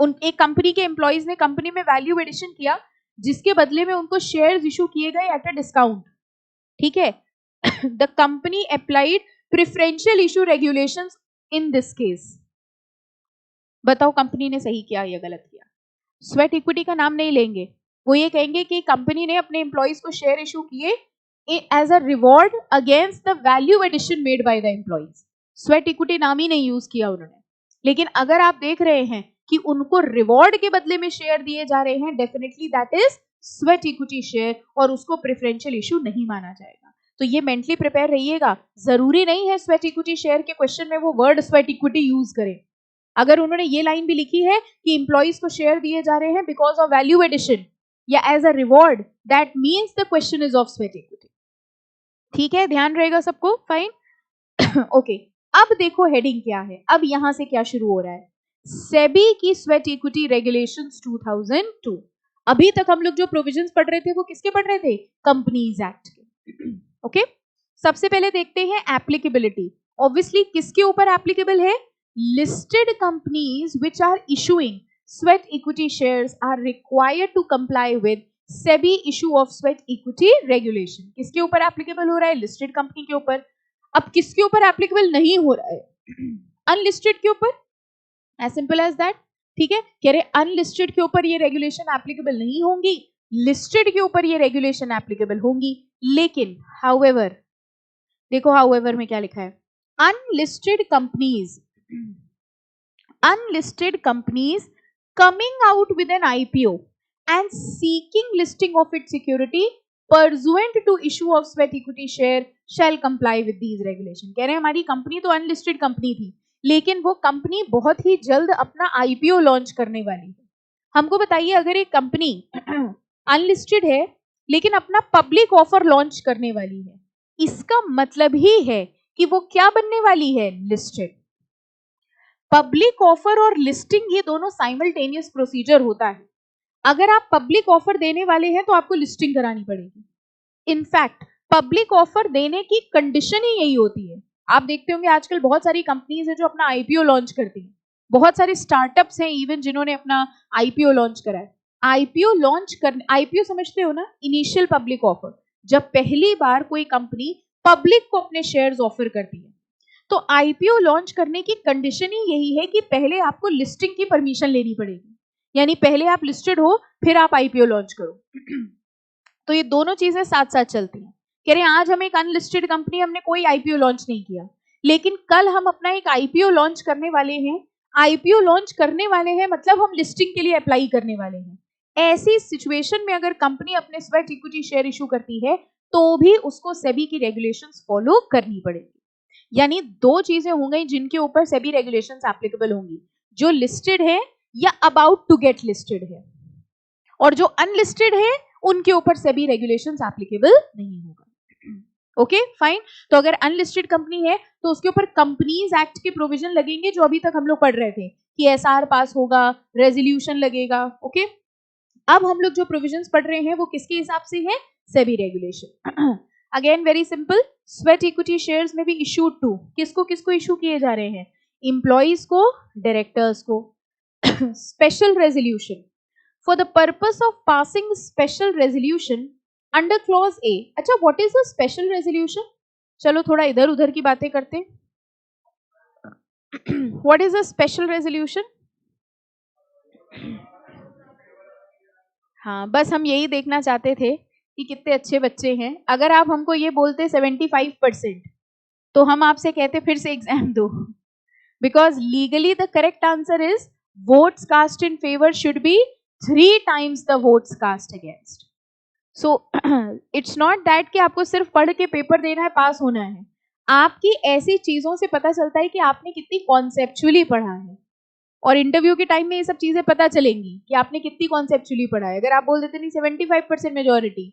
एक कंपनी के एम्प्लॉइज ने कंपनी में वैल्यू एडिशन किया जिसके बदले में उनको शेयर्स इशू किए गए एट अ डिस्काउंट, ठीक है, the company applied preferential issue regulations in this case. बताओ कंपनी ने सही किया या गलत किया? स्वेट इक्विटी का नाम नहीं लेंगे, वो ये कहेंगे कि कंपनी ने अपने एम्प्लॉइज को शेयर इशू किए as a reward against the value addition made by the employees. Sweat equity नाम ही नहीं यूज किया उन्होंने। लेकिन अगर आप देख रहे हैं कि उनको रिवॉर्ड के बदले में शेयर दिए जा रहे हैं, definitely that is sweat equity share, और उसको प्रेफरेंशियल इशू नहीं माना जाएगा। तो ये मेंटली प्रिपेयर रहिएगा, जरूरी नहीं है स्वेट इक्विटी शेयर के क्वेश्चन में वो वर्ड स्वेट इक्विटी यूज करें। अगर उन्होंने ये लाइन भी लिखी है कि एम्प्लॉइज को शेयर दिए जा रहे हैं बिकॉज ऑफ वैल्यू एडिशन या as a reward, that means the question is of sweat equity. ठीक है, ध्यान रहेगा सबको? फाइन। ओके, अब देखो हेडिंग क्या है, अब यहां से क्या शुरू हो रहा है? सेबी की स्वेट इक्विटी रेगुलेशंस 2002। अभी तक हम लोग जो प्रोविजंस पढ़ रहे थे वो किसके पढ़ रहे थे? कंपनीज एक्ट के। ओके, सबसे पहले देखते हैं एप्लीकेबिलिटी। ऑब्वियसली किसके ऊपर एप्लीकेबल है? Listed companies which are issuing sweat equity shares are required to comply with SEBI issue of sweat equity regulation. किसके ऊपर एप्लीकेबल हो रहा है? लिस्टेड कंपनी के ऊपर। अब किसके ऊपर एप्लीकेबल नहीं हो रहा है? अनलिस्टेड के ऊपर, एज सिंपल एज दैट। ठीक है, कह रहे अनलिस्टेड के ऊपर ये रेगुलेशन एप्लीकेबल नहीं होंगी, लिस्टेड के ऊपर ये रेगुलेशन एप्लीकेबल होंगी। लेकिन हाउएवर, देखो हाउएवर में क्या लिखा है? Unlisted companies coming out with N IPO and seeking listing of its security pursuant to issue of sweat equity share shall comply with these regulation। कह रहे हैं हमारी कंपनी तो अनलिस्टेड कंपनी थी, लेकिन वो कंपनी बहुत ही जल्द अपना आईपीओ लॉन्च करने वाली है। हमको बताइए, अगर एक कंपनी अनलिस्टेड है लेकिन अपना पब्लिक ऑफर लॉन्च करने वाली है, इसका मतलब ही है कि वो क्या बनने वाली है, लिस्टेड। पब्लिक ऑफर और लिस्टिंग ये दोनों साइमल्टेनियस प्रोसीजर होता है। अगर आप पब्लिक ऑफर देने वाले हैं तो आपको लिस्टिंग करानी पड़ेगी। इनफैक्ट पब्लिक ऑफर देने की कंडीशन ही यही होती है। आप देखते होंगे आजकल बहुत सारी कंपनीज है जो अपना आईपीओ लॉन्च करती हैं, बहुत सारे स्टार्टअप्स हैं इवन जिन्होंने अपना आईपीओ लॉन्च करा है। आईपीओ लॉन्च करने, आईपीओ समझते हो ना, इनिशियल पब्लिक ऑफर, जब पहली बार कोई कंपनी पब्लिक को अपने शेयर्स ऑफर करती है। तो आईपीओ लॉन्च करने की कंडीशन ही यही है कि पहले आपको लिस्टिंग की परमिशन लेनी पड़ेगी, यानी पहले आप लिस्टेड हो फिर आप आईपीओ लॉन्च करो। तो ये दोनों चीजें साथ साथ चलती हैं। कह रहे हैं आज हम एक अनलिस्टेड कंपनी, हमने कोई आईपीओ लॉन्च नहीं किया, लेकिन कल हम अपना एक आईपीओ लॉन्च करने वाले हैं। आईपीओ लॉन्च करने वाले हैं मतलब हम लिस्टिंग के लिए अप्लाई करने वाले हैं। ऐसी सिचुएशन में अगर कंपनी अपने स्वेट इक्विटी शेयर इशू करती है तो भी उसको सेबी की रेगुलेशंस फॉलो करनी पड़ेगी। यानी दो चीजें हो गई जिनके ऊपर सेबी रेगुलेशंस एप्लीकेबल होंगी, जो लिस्टेड है या अबाउट टू गेट लिस्टेड है, और जो अनलिस्टेड है उनके ऊपर सेबी रेगुलेशंस एप्लीकेबल नहीं होगा। Okay fine. तो अगर अनलिस्टेड कंपनी है तो उसके ऊपर कंपनीज एक्ट के प्रोविजन लगेंगे जो अभी तक हम लोग पढ़ रहे थे कि एसआर पास होगा, रेजोल्यूशन लगेगा। ओके, अब हम लोग जो प्रोविजंस पढ़ रहे हैं वो किसके हिसाब से है, SEBI regulation. Again very simple, sweat equity shares में भी इशूड टू, किसको किसको इशू किए जा रहे हैं, इंप्लॉइज को, डायरेक्टर्स को। Special resolution for the purpose of passing special resolution under clause A. अच्छा, what is a special resolution? चलो थोड़ा इधर उधर की बातें करते हैं। What is a special resolution? हाँ, बस हम यही देखना चाहते थे कि कितने अच्छे बच्चे हैं। अगर आप हमको ये बोलते 75% तो हम आपसे कहते फिर से एग्जाम दो, because legally the correct answer is votes cast in favor should be 3 times the votes cast against. So it's not that कि आपको सिर्फ पढ़ के पेपर देना है, पास होना है। आपकी ऐसी चीजों से पता चलता है कि आपने कितनी कॉन्सेप्चुअली पढ़ा है, और इंटरव्यू के टाइम में ये सब चीजें पता चलेंगी कि आपने कितनी कॉन्सेप्चुअली पढ़ा है। अगर आप बोल देते नहीं 75% मेजोरिटी,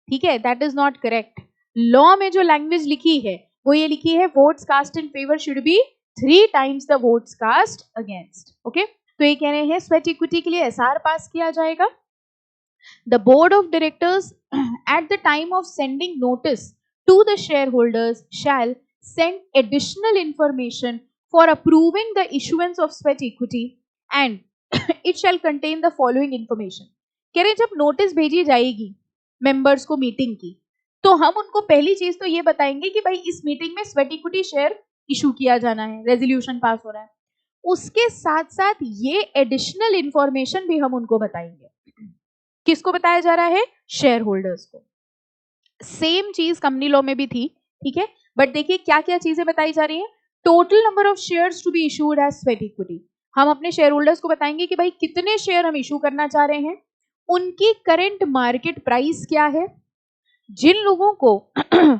ठीक है, that is not correct. Law में जो लैंग्वेज लिखी है वो ये लिखी है, votes cast in favour should be 3 times the votes cast against. Okay, तो ये कह रहे हैं स्वेट इक्विटी के लिए एसआर पास किया जाएगा। The board of directors at the time of sending notice to the shareholders shall send additional information for approving the issuance of sweat equity and it shall contain the following information. कह रहे जब notice भेजी जाएगी members को meeting की, तो हम उनको पहली चीज तो ये बताएंगे कि भाई इस मीटिंग में स्वेट इक्विटी शेयर इशू किया जाना है, रेजोल्यूशन पास हो रहा है। उसके साथ साथ ये एडिशनल इंफॉर्मेशन भी हम उनको बताएंगे। किसको बताया जा रहा है, शेयर होल्डर्स को। सेम चीज कंपनी लॉ में भी थी, ठीक है, बट देखिए क्या क्या चीजें बताई जा रही है। Total number of shares to be issued as sweat equity, हम अपने शेयर होल्डर्स को बताएंगे कि भाई कितने शेयर हम इशू करना चाह रहे हैं, उनकी करंट मार्केट प्राइस क्या है, जिन लोगों को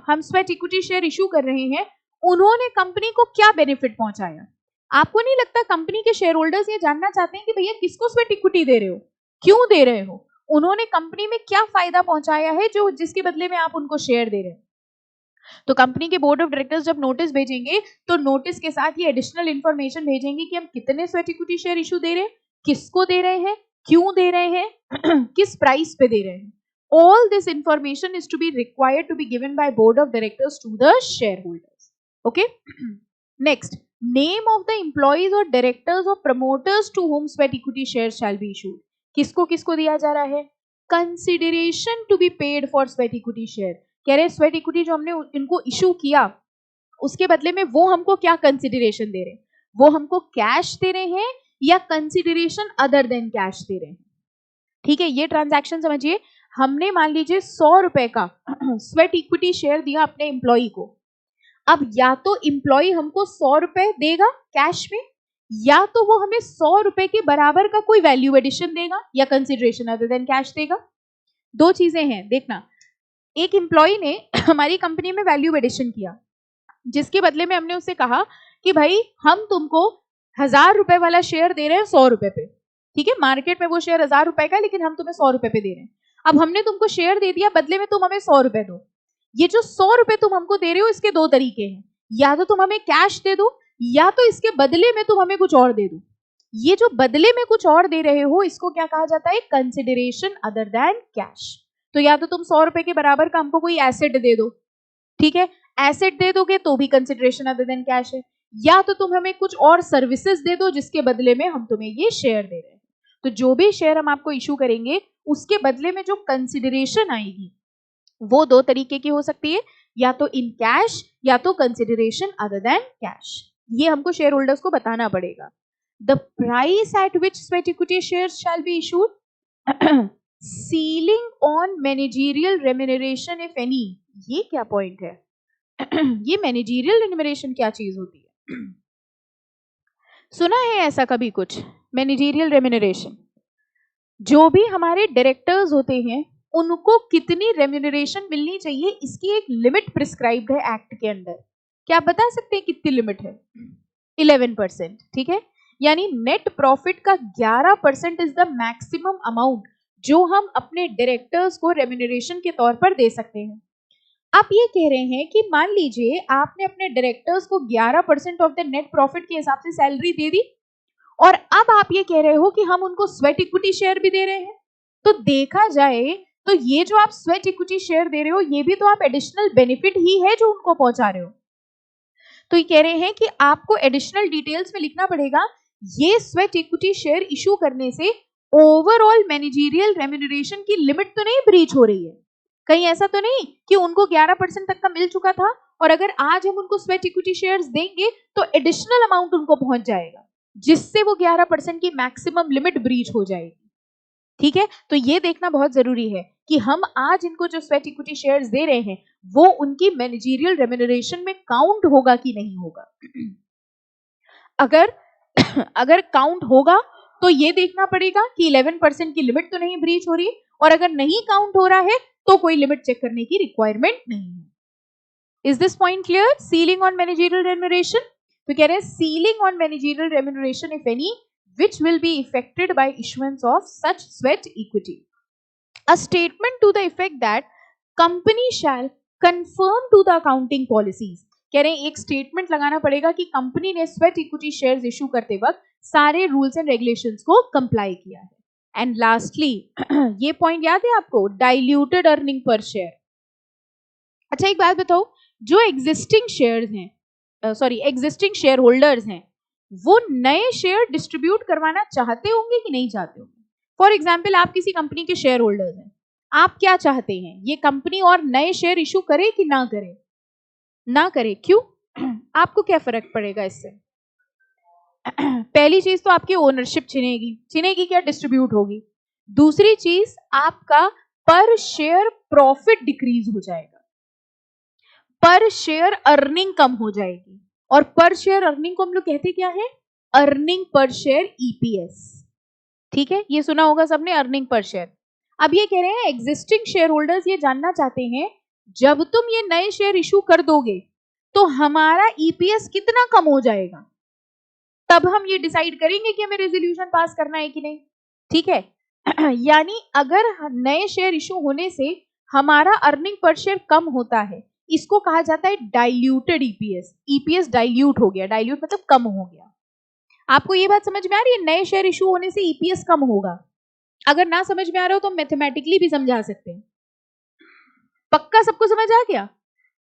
हम स्वेट इक्विटी शेयर इशू कर रहे हैं उन्होंने कंपनी को क्या बेनिफिट पहुंचाया। आपको नहीं लगता कंपनी के शेयर होल्डर्स ये जानना चाहते हैं कि भैया किसको स्वेट इक्विटी दे रहे हो, क्यों दे रहे हो, उन्होंने कंपनी में क्या फायदा पहुंचाया है जो जिसके बदले में आप उनको शेयर दे रहे हैं। तो कंपनी के बोर्ड ऑफ डायरेक्टर्स जब नोटिस भेजेंगे तो नोटिस के साथ ये एडिशनल इंफॉर्मेशन भेजेंगे कि हम कितने स्वेट इक्विटी शेयर इशू दे रहे हैं, किसको दे रहे हैं, क्यों दे रहे हैं, किस प्राइस पे दे रहे हैं। All this information is to be required to be given by board of directors to the shareholders. Okay. Next, name of the employees or directors or promoters to whom sweat equity shares shall be issued. किसको किसको दिया जा रहा है, consideration to be paid for sweat equity share. कह रहे sweat equity जो हमने इनको इशू किया उसके बदले में वो हमको क्या कंसिडरेशन दे रहे हैं, वो हमको कैश दे रहे हैं या कंसिडरेशन अदर देन कैश दे रहे हैं। ठीक है, ये ट्रांजैक्शन समझिए। हमने मान लीजिए 100 रुपए का स्वेट इक्विटी शेयर दिया अपने एम्प्लॉई को, अब या तो एम्प्लॉई हमको 100 रुपए देगा कैश में, या तो वो हमें 100 रुपए के बराबर का कोई वैल्यू एडिशन देगा या कंसिडरेशन अदर देन कैश देगा। दो चीजें हैं, देखना, एक एम्प्लॉई ने हमारी कंपनी में वैल्यू एडिशन किया जिसके बदले में हमने उससे कहा कि भाई हम तुमको 1000 रुपए वाला शेयर दे रहे हैं 100 रुपए पे, ठीक है, मार्केट में वो शेयर 1000 रुपए का है लेकिन हम तुम्हें 100 रुपए पे दे रहे हैं। अब हमने तुमको शेयर दे दिया, बदले में तुम हमें 100 रुपए दो। ये जो 100 रुपए तुम हमको दे रहे हो इसके दो तरीके हैं, या तो तुम हमें कैश दे दो या तो इसके बदले में तुम हमें कुछ और दे दो। ये जो बदले में कुछ और दे रहे हो इसको क्या कहा जाता है, कंसिडरेशन अदर देन कैश। तो या तो तुम 100 रुपए के बराबर का हमको कोई एसेट दे दो, ठीक है, एसेट दे दोगे तो भी कंसिडरेशन अदर देन कैश है, या तो तुम हमें कुछ और सर्विसेज दे दो जिसके बदले में हम तुम्हें ये शेयर दे रहे हैं। तो जो भी शेयर हम आपको इशू करेंगे उसके बदले में जो कंसिडरेशन आएगी वो दो तरीके की हो सकती है, या तो इन कैश या तो कंसिडरेशन अदर देन कैश। ये हमको शेयर होल्डर्स को बताना पड़ेगा। The price at which sweat equity shares shall be issued, ceiling on managerial remuneration if any. ये क्या पॉइंट है? ये मैनेजरियल रेम्यूनरेशन क्या चीज होती है? सुना है ऐसा कभी कुछ? मैनेजरियल रेम्यूनरेशन, जो भी हमारे डायरेक्टर्स होते हैं उनको कितनी रेम्यूनरेशन मिलनी चाहिए इसकी एक लिमिट प्रिस्क्राइब्ड है एक्ट के अंदर। क्या आप बता सकते हैं कितनी लिमिट है? 11%, ठीक है, यानी नेट प्रॉफिट का 11% इज द मैक्सिमम अमाउंट जो हम अपने डायरेक्टर्स को रेम्यूनरेशन के तौर पर दे सकते हैं। आप ये कह रहे हैं कि मान लीजिए आपने अपने डायरेक्टर्स को 11% ऑफ द नेट प्रॉफिट के हिसाब से सैलरी दे दी और अब आप ये कह रहे हो कि हम उनको स्वेट इक्विटी शेयर भी दे रहे हैं। तो देखा जाए तो ये जो आप स्वेट इक्विटी शेयर दे रहे हो ये भी तो आप एडिशनल बेनिफिट ही है जो उनको पहुंचा रहे हो। तो ये कह रहे हैं कि आपको एडिशनल डिटेल्स में लिखना पड़ेगा, ये स्वेट इक्विटी शेयर इशू करने से ओवरऑल मैनेजरियल रेम्यूनरेशन की लिमिट तो नहीं ब्रीच हो रही है। कहीं ऐसा तो नहीं कि उनको 11% तक का मिल चुका था और अगर आज हम उनको स्वेट इक्विटी शेयर्स देंगे तो एडिशनल अमाउंट उनको पहुंच जाएगा जिससे वो 11% की मैक्सिमम लिमिट ब्रीच हो जाएगी। ठीक है, तो ये देखना बहुत जरूरी है कि हम आज इनको जो स्वेट इक्विटी शेयर्स दे रहे हैं वो उनकी मैनेजरियल रेम्यूनरेशन में काउंट होगा कि नहीं होगा। अगर काउंट होगा तो ये देखना पड़ेगा कि 11% की लिमिट तो नहीं ब्रीच हो रही, और अगर नहीं काउंट हो रहा है तो कोई लिमिट चेक करने की रिक्वायरमेंट नहीं है। Is this point clear? Ceiling on managerial remuneration, तो कह रहे हैं ceiling on managerial remuneration if any which will be affected by issuance of such sweat equity. A statement to the effect that company shall conform to the accounting policies. कह रहे हैं एक statement लगाना पड़ेगा कि कंपनी ने sweat equity shares issue करते वक्त सारे रूल्स एंड रेगुलेशंस को कंप्लाई किया है। एंड लास्टली ये पॉइंट याद है आपको, डाइल्यूटेड अर्निंग पर शेयर। अच्छा एक बात बताओ, जो एग्जिस्टिंग शेयर्स हैं एग्जिस्टिंग शेयर होल्डर्स हैं वो नए शेयर डिस्ट्रीब्यूट करवाना चाहते होंगे कि नहीं चाहते होंगे? फॉर एग्जाम्पल आप किसी कंपनी के शेयर होल्डर्स हैं, आप क्या चाहते हैं, ये कंपनी और नए शेयर इशू करे कि ना करे? ना करे, क्यों? आपको क्या फर्क पड़ेगा इससे? पहली चीज तो आपकी ओनरशिप छिनेगी क्या? डिस्ट्रीब्यूट होगी। दूसरी चीज आपका पर शेयर प्रॉफिट डिक्रीज हो जाएगा, पर शेयर अर्निंग कम हो जाएगी, और पर शेयर अर्निंग को हम लोग कहते क्या है? Earning per share, EPS. ठीक है, ये सुना होगा सबने, अर्निंग पर शेयर। अब ये कह रहे हैं एग्जिस्टिंग शेयर होल्डर्स ये जानना चाहते हैं जब तुम ये नए शेयर इशू कर दोगे तो हमारा ईपीएस कितना कम हो जाएगा, तब हम ये डिसाइड करेंगे कि हमें रेजोल्यूशन पास करना है कि नहीं। ठीक है, यानी अगर नए शेयर इशू होने से हमारा अर्निंग पर शेयर कम होता है, इसको कहा जाता है डाइल्यूटेड ईपीएस। ईपीएस डाइल्यूट हो गया, डाइल्यूट मतलब कम हो गया। आपको ये बात समझ में आ रही है? नए शेयर इशू होने से ईपीएस कम होगा। अगर ना समझ में आ रहा हो तो मैथमेटिकली भी समझा सकते हैं। पक्का सबको समझ आ गया?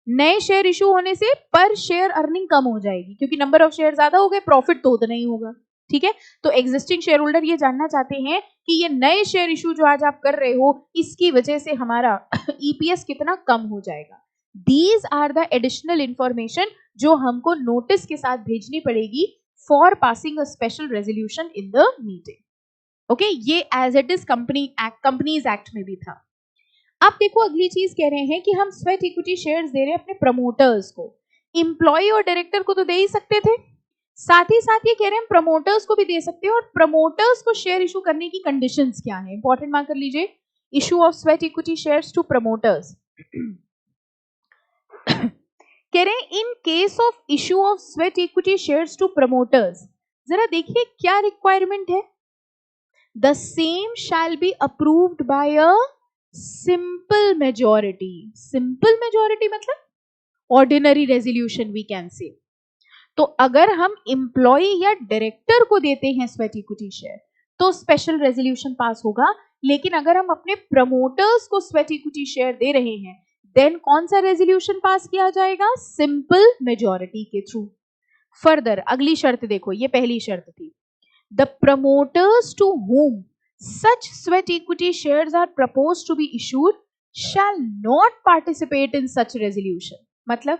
नए शेयर इशू होने से पर शेयर अर्निंग कम हो जाएगी क्योंकि नंबर ऑफ शेयर ज्यादा हो गए, प्रॉफिट तो उतना ही होगा। ठीक है, तो एग्जिस्टिंग शेयर होल्डर ये जानना चाहते हैं कि ये नए शेयर इशू जो आज आप कर रहे हो इसकी वजह से हमारा ईपीएस कितना कम हो जाएगा। These are the additional information जो हमको नोटिस के साथ भेजनी पड़ेगी for passing a special resolution in the meeting. Okay, ये as it is companies act में भी था। अब देखो अगली चीज कह रहे हैं कि हम स्वेट इक्विटी शेयर्स दे रहे हैं अपने प्रमोटर्स को। एम्प्लॉय और डायरेक्टर को तो दे ही सकते थे, साथ ही साथ ये कह रहे हैं प्रमोटर्स को भी दे सकते हैं। और प्रमोटर्स को शेयर इशू करने की कंडीशंस क्या है, इंपॉर्टेंट मार्क कर लीजिए। Issue of sweat equity shares to promoters. कह रहे हैं in case of issue of sweat equity shares to promoters, जरा देखिए क्या रिक्वायरमेंट है। The same shall be approved by a simple majority. Simple majority मतलब ordinary resolution we can say. तो अगर हम एम्प्लॉय या डायरेक्टर को देते हैं स्वेट इक्विटी शेयर तो स्पेशल रेजोल्यूशन पास होगा, लेकिन अगर हम अपने प्रमोटर्स को स्वेट इक्विटी शेयर दे रहे हैं देन कौन सा रेजोल्यूशन पास किया जाएगा? सिंपल मेजॉरिटी के थ्रू। फर्दर अगली शर्त देखो, ये पहली शर्त थी, the promoters to whom such sweat equity shares are proposed to be issued shall not participate in such resolution। मतलब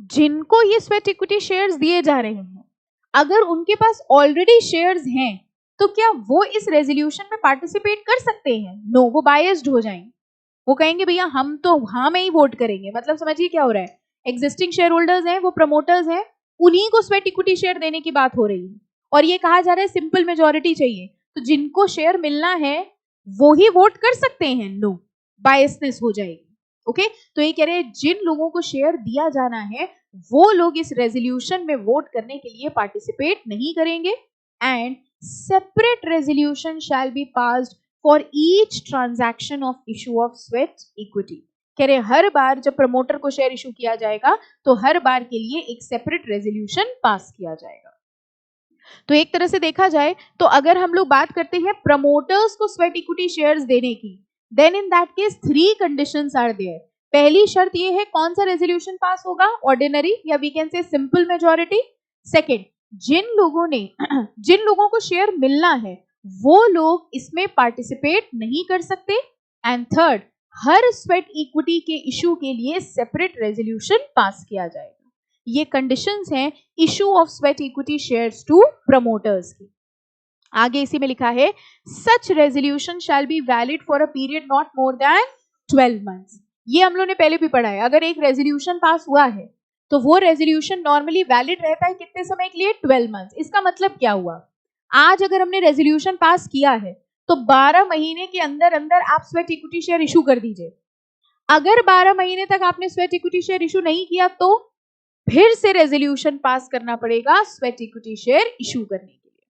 जिनको ये स्वेट इक्विटी शेयर्स दिए जा रहे हैं अगर उनके पास ऑलरेडी शेयर्स हैं तो क्या वो इस रेजोल्यूशन में पार्टिसिपेट कर सकते हैं? नो, वो बायस्ड हो जाएंगे। वो कहेंगे भैया हम तो हाँ में ही वोट करेंगे। मतलब समझिए क्या हो रहा है, एग्जिस्टिंग शेयर होल्डर्स हैं, वो प्रमोटर्स हैं, उन्हीं को स्वेट इक्विटी शेयर देने की बात हो रही है और ये कहा जा रहा है सिंपल मेजॉरिटी चाहिए, तो जिनको शेयर मिलना है वो ही वोट कर सकते हैं। नो, बायसनेस हो जाएगी। ओके तो ये कह रहे हैं जिन लोगों को शेयर दिया जाना है वो लोग इस रेजोल्यूशन में वोट करने के लिए पार्टिसिपेट नहीं करेंगे। And separate resolution shall be passed for each transaction of issue of sweat equity. कह रहे हर बार जब प्रमोटर को शेयर इशू किया जाएगा तो हर बार के लिए एक सेपरेट रेजोल्यूशन पास किया जाएगा। तो एक तरह से देखा जाए तो अगर हम लोग बात करते हैं प्रमोटर्स को स्वेट इक्विटी शेयर्स देने की, then in that case 3 conditions are there. पहली शर्त ये है कौन सा रेजोल्यूशन पास होगा? ऑर्डिनरी या we can say simple majority. Second, जिन लोगों को शेयर मिलना है वो लोग इसमें पार्टिसिपेट नहीं कर सकते। And third, her sweat equity के इशू के लिए सेपरेट रेजोल्यूशन पास किया जाएगा। ये कंडीशंस हैं issue of sweat equity shares to promoters की। आगे इसी में लिखा है such resolution shall be valid for a period not more than 12 months. ये हम लोग ने पहले भी पढ़ा है, अगर एक रेजोल्यूशन पास हुआ है तो वो रेजोल्यूशन नॉर्मली वैलिड रहता है कितने समय के लिए? 12 मंथ्स। इसका मतलब क्या हुआ, आज अगर हमने रेजोल्यूशन पास किया है तो 12 महीने के अंदर अंदर आप स्वेट इक्विटी शेयर इशू कर दीजिए। अगर 12 महीने तक आपने स्वेट इक्विटी शेयर इशू नहीं किया तो फिर से रेजोल्यूशन पास करना पड़ेगा स्वेट इक्विटी शेयर इशू करने के लिए।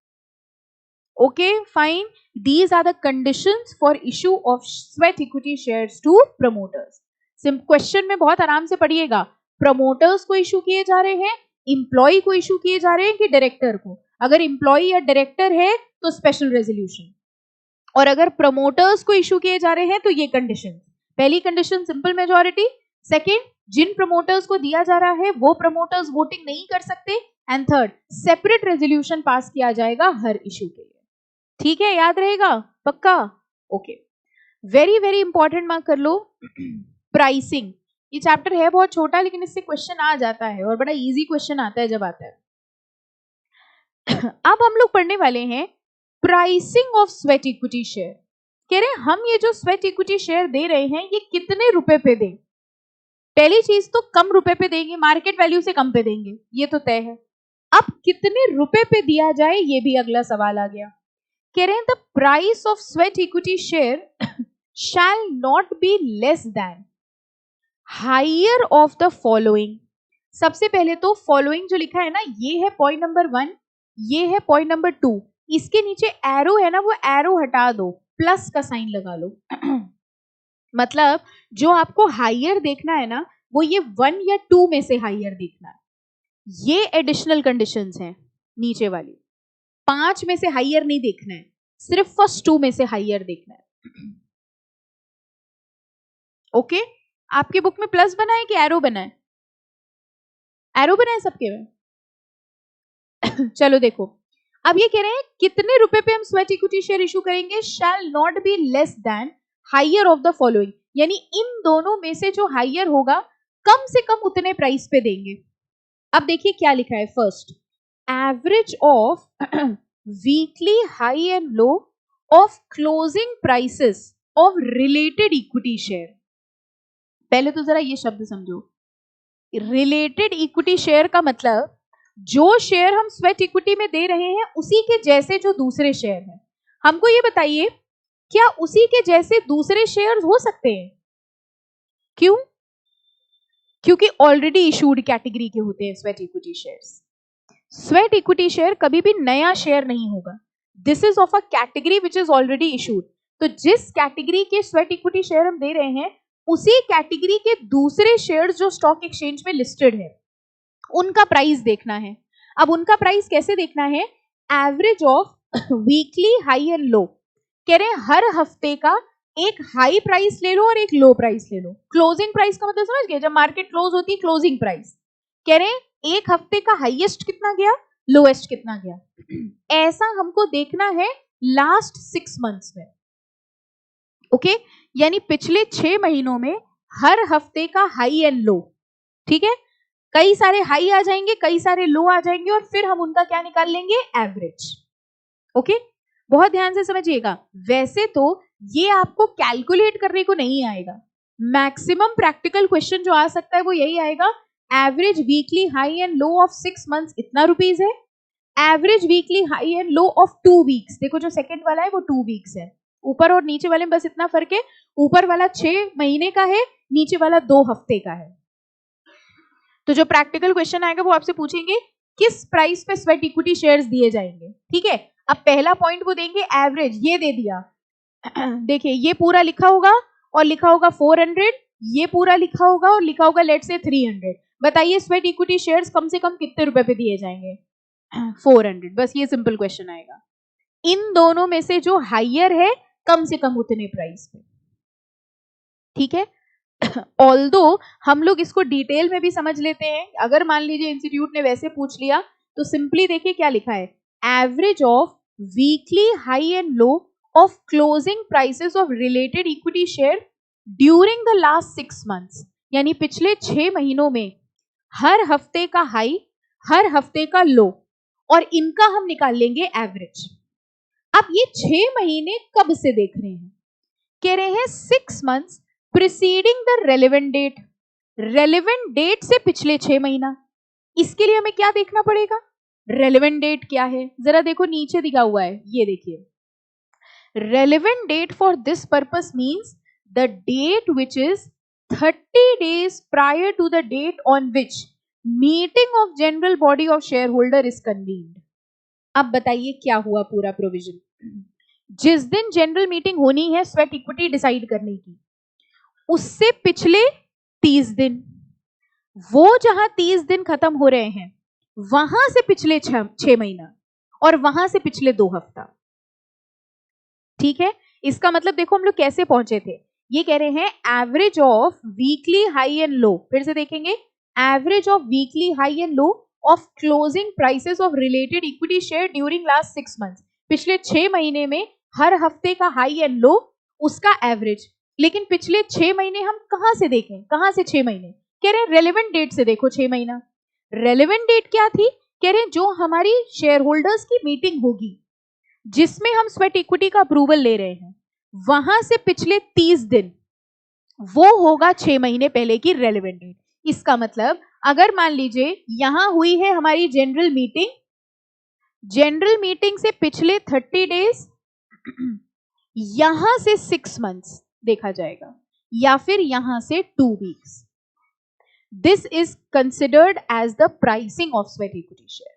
Okay fine, these are the conditions for issue of sweat equity shares to promoters. Question में बहुत आराम से पढ़िएगा, प्रमोटर्स को इशू किए जा रहे हैं, इंप्लॉय को इशू किए जा रहे हैं कि डायरेक्टर को? अगर इंप्लॉय या डायरेक्टर है तो स्पेशल रेजोल्यूशन, और अगर प्रमोटर्स को इशू किए जा रहे हैं तो ये कंडीशन। पहली कंडीशन सिंपल मेजॉरिटी, सेकेंड जिन प्रमोटर्स को दिया जा रहा है वो प्रमोटर्स वोटिंग नहीं कर सकते, and third separate resolution pass किया जाएगा हर इशू के लिए। ठीक है, याद रहेगा पक्का? Okay, very very important mark कर लो प्राइसिंग। ये चैप्टर है बहुत छोटा लेकिन इससे क्वेश्चन आ जाता है और बड़ा इजी क्वेश्चन आता है जब आता है। अब हम लोग पढ़ने वाले हैं pricing of sweat equity share. कह रहे हैं हम ये जो स्वेट इक्विटी शेयर दे रहे हैं ये कितने रुपए पे दें? पहली चीज तो कम रुपए पे देंगे, मार्केट वैल्यू से कम पे देंगे, ये तो तय है। अब कितने रुपए पे दिया जाए ये भी अगला सवाल आ गया। कह रहे हैं the price of sweat equity share shall not be less than higher of the following. सबसे पहले तो फॉलोइंग जो लिखा है ना, ये है पॉइंट नंबर 1, ये है पॉइंट नंबर 2। इसके नीचे एरो है ना, वो एरो हटा दो, प्लस का साइन लगा लो। मतलब जो आपको हायर देखना है ना वो ये 1 या 2 में से हायर देखना है। ये एडिशनल कंडीशंस हैं नीचे वाली। 5 में से हायर नहीं देखना है, सिर्फ फर्स्ट 2 में से हायर देखना है। ओके, आपके बुक में प्लस बना है कि एरो बना है? एरो बना है सबके में? चलो देखो, अब ये कह रहे हैं कितने रुपए पे हम स्वेट इक्विटी शेयर इशू करेंगे? Shall not be less than higher of the following, यानी इन दोनों में से जो हायर होगा कम से कम उतने प्राइस पे देंगे। अब देखिए क्या लिखा है, first average of weekly high and low of closing prices of related equity share. पहले तो जरा ये शब्द समझो, रिलेटेड इक्विटी शेयर का मतलब जो शेयर हम स्वेट इक्विटी में दे रहे हैं उसी के जैसे जो दूसरे शेयर हैं। हमको ये बताइए क्या उसी के जैसे दूसरे शेयर हो सकते हैं? क्यों? क्योंकि ऑलरेडी इशूड कैटेगरी के होते हैं sweat equity shares. Sweat equity share कभी भी नया शेयर नहीं होगा, this is of a category which is already issued. तो जिस कैटेगरी के स्वेट इक्विटी शेयर हम दे रहे हैं उसी कैटेगरी के दूसरे शेयर जो स्टॉक एक्सचेंज में लिस्टेड है उनका प्राइस देखना है। अब उनका प्राइस कैसे देखना है? Average of weekly high and लो। कह रहे हैं हर हफ्ते का एक हाई प्राइस ले लो और एक लो प्राइस ले लो। क्लोजिंग प्राइस का मतलब समझ गए, जब मार्केट क्लोज होती है क्लोजिंग प्राइस। कह रहे हैं एक हफ्ते का हाईएस्ट कितना गया, लोएस्ट कितना गया। ऐसा हमको देखना है लास्ट 6 मंथ्स में। ओके, यानी पिछले 6 महीनों में हर हफ्ते का हाई एंड लो। ठीक है, कई सारे हाई आ जाएंगे, कई सारे लो आ जाएंगे और फिर हम उनका क्या निकाल लेंगे, एवरेज। ओके, बहुत ध्यान से समझिएगा। वैसे तो ये आपको कैलकुलेट करने को नहीं आएगा। मैक्सिमम प्रैक्टिकल क्वेश्चन जो आ सकता है वो यही आएगा, average weekly high and low of 6 months इतना रुपीस है, average weekly high and low of 2 weeks. देखो जो सेकंड वाला है वो 2 वीक्स है, ऊपर और नीचे वाले में बस इतना फर्क है, ऊपर वाला 6 महीने का है, नीचे वाला 2 हफ्ते का है। तो जो प्रैक्टिकल क्वेश्चन आएगा वो आपसे पूछेंगे किस प्राइस पे स्वेट इक्विटी शेयर्स दिए जाएंगे। ठीक है, अब पहला पॉइंट वो देंगे एवरेज, ये दे दिया। देखिए ये पूरा लिखा होगा और लिखा होगा 400, ये पूरा लिखा होगा और लिखा होगा लेट्स से 300। बताइए स्वेट इक्विटी शेयर्स कम से कम कितने रुपए पे दिए जाएंगे? 400। बस ये सिंपल क्वेश्चन आएगा। इन दोनों में से जो हाइयर है कम से कम उतने प्राइस पे। ठीक है, ऑल्दो हम लोग इसको डिटेल में भी समझ लेते हैं। अगर मान लीजिए इंस्टीट्यूट ने वैसे पूछ लिया तो सिंपली देखिए क्या लिखा है, average of weekly high and low of closing prices of related equity share during the last 6 months. यानी पिछले 6 महीनों में हर हफ्ते का हाई, हर हफ्ते का लो, और इनका हम निकाल लेंगे एवरेज। अब ये 6 महीने कब से देख रहे हैं? कह रहे हैं 6 months preceding the relevant date. Relevant date से पिछले 6 महीना। इसके लिए हमें क्या देखना पड़ेगा? रेलेवेंट डेट क्या है? जरा देखो नीचे दिखा हुआ है, ये देखिए। Relevant date for this purpose means the date which is 30 days prior to the date on which meeting of general body of shareholder is convened। अब बताइए क्या हुआ पूरा प्रोविजन। जिस दिन जनरल मीटिंग होनी है स्वेट इक्विटी डिसाइड करने की, उससे पिछले 30 दिन, वो जहां 30 दिन खत्म हो रहे हैं वहां से पिछले 6 महीना और वहां से पिछले 2 हफ्ता। ठीक है, इसका मतलब देखो हम लोग कैसे पहुंचे थे। ये कह रहे हैं average of weekly high and लो, फिर से देखेंगे, average of weekly high and low of closing prices of related equity share during last 6 months. पिछले 6 महीने में हर हफ्ते का हाई एंड लो, उसका एवरेज। लेकिन पिछले 6 महीने हम कहां से देखें, कहां से 6 महीने? कह रहे हैं रेलेवेंट डेट से देखो 6 महीना। रेलेवेंट डेट क्या थी? कह रहे हैं जो हमारी शेयर होल्डर्स की मीटिंग होगी जिसमें हम स्वेट इक्विटी का अप्रूवल ले रहे हैं, वहां से पिछले 30 दिन, वो होगा 6 महीने पहले की रेलेवेंट डेट। इसका मतलब अगर मान लीजिए यहां हुई है हमारी जनरल मीटिंग, जनरल मीटिंग से पिछले 30 डेज, यहां से 6 मंथ्स देखा जाएगा, या फिर यहां से 2 weeks. This is considered as the pricing of sweat equity share.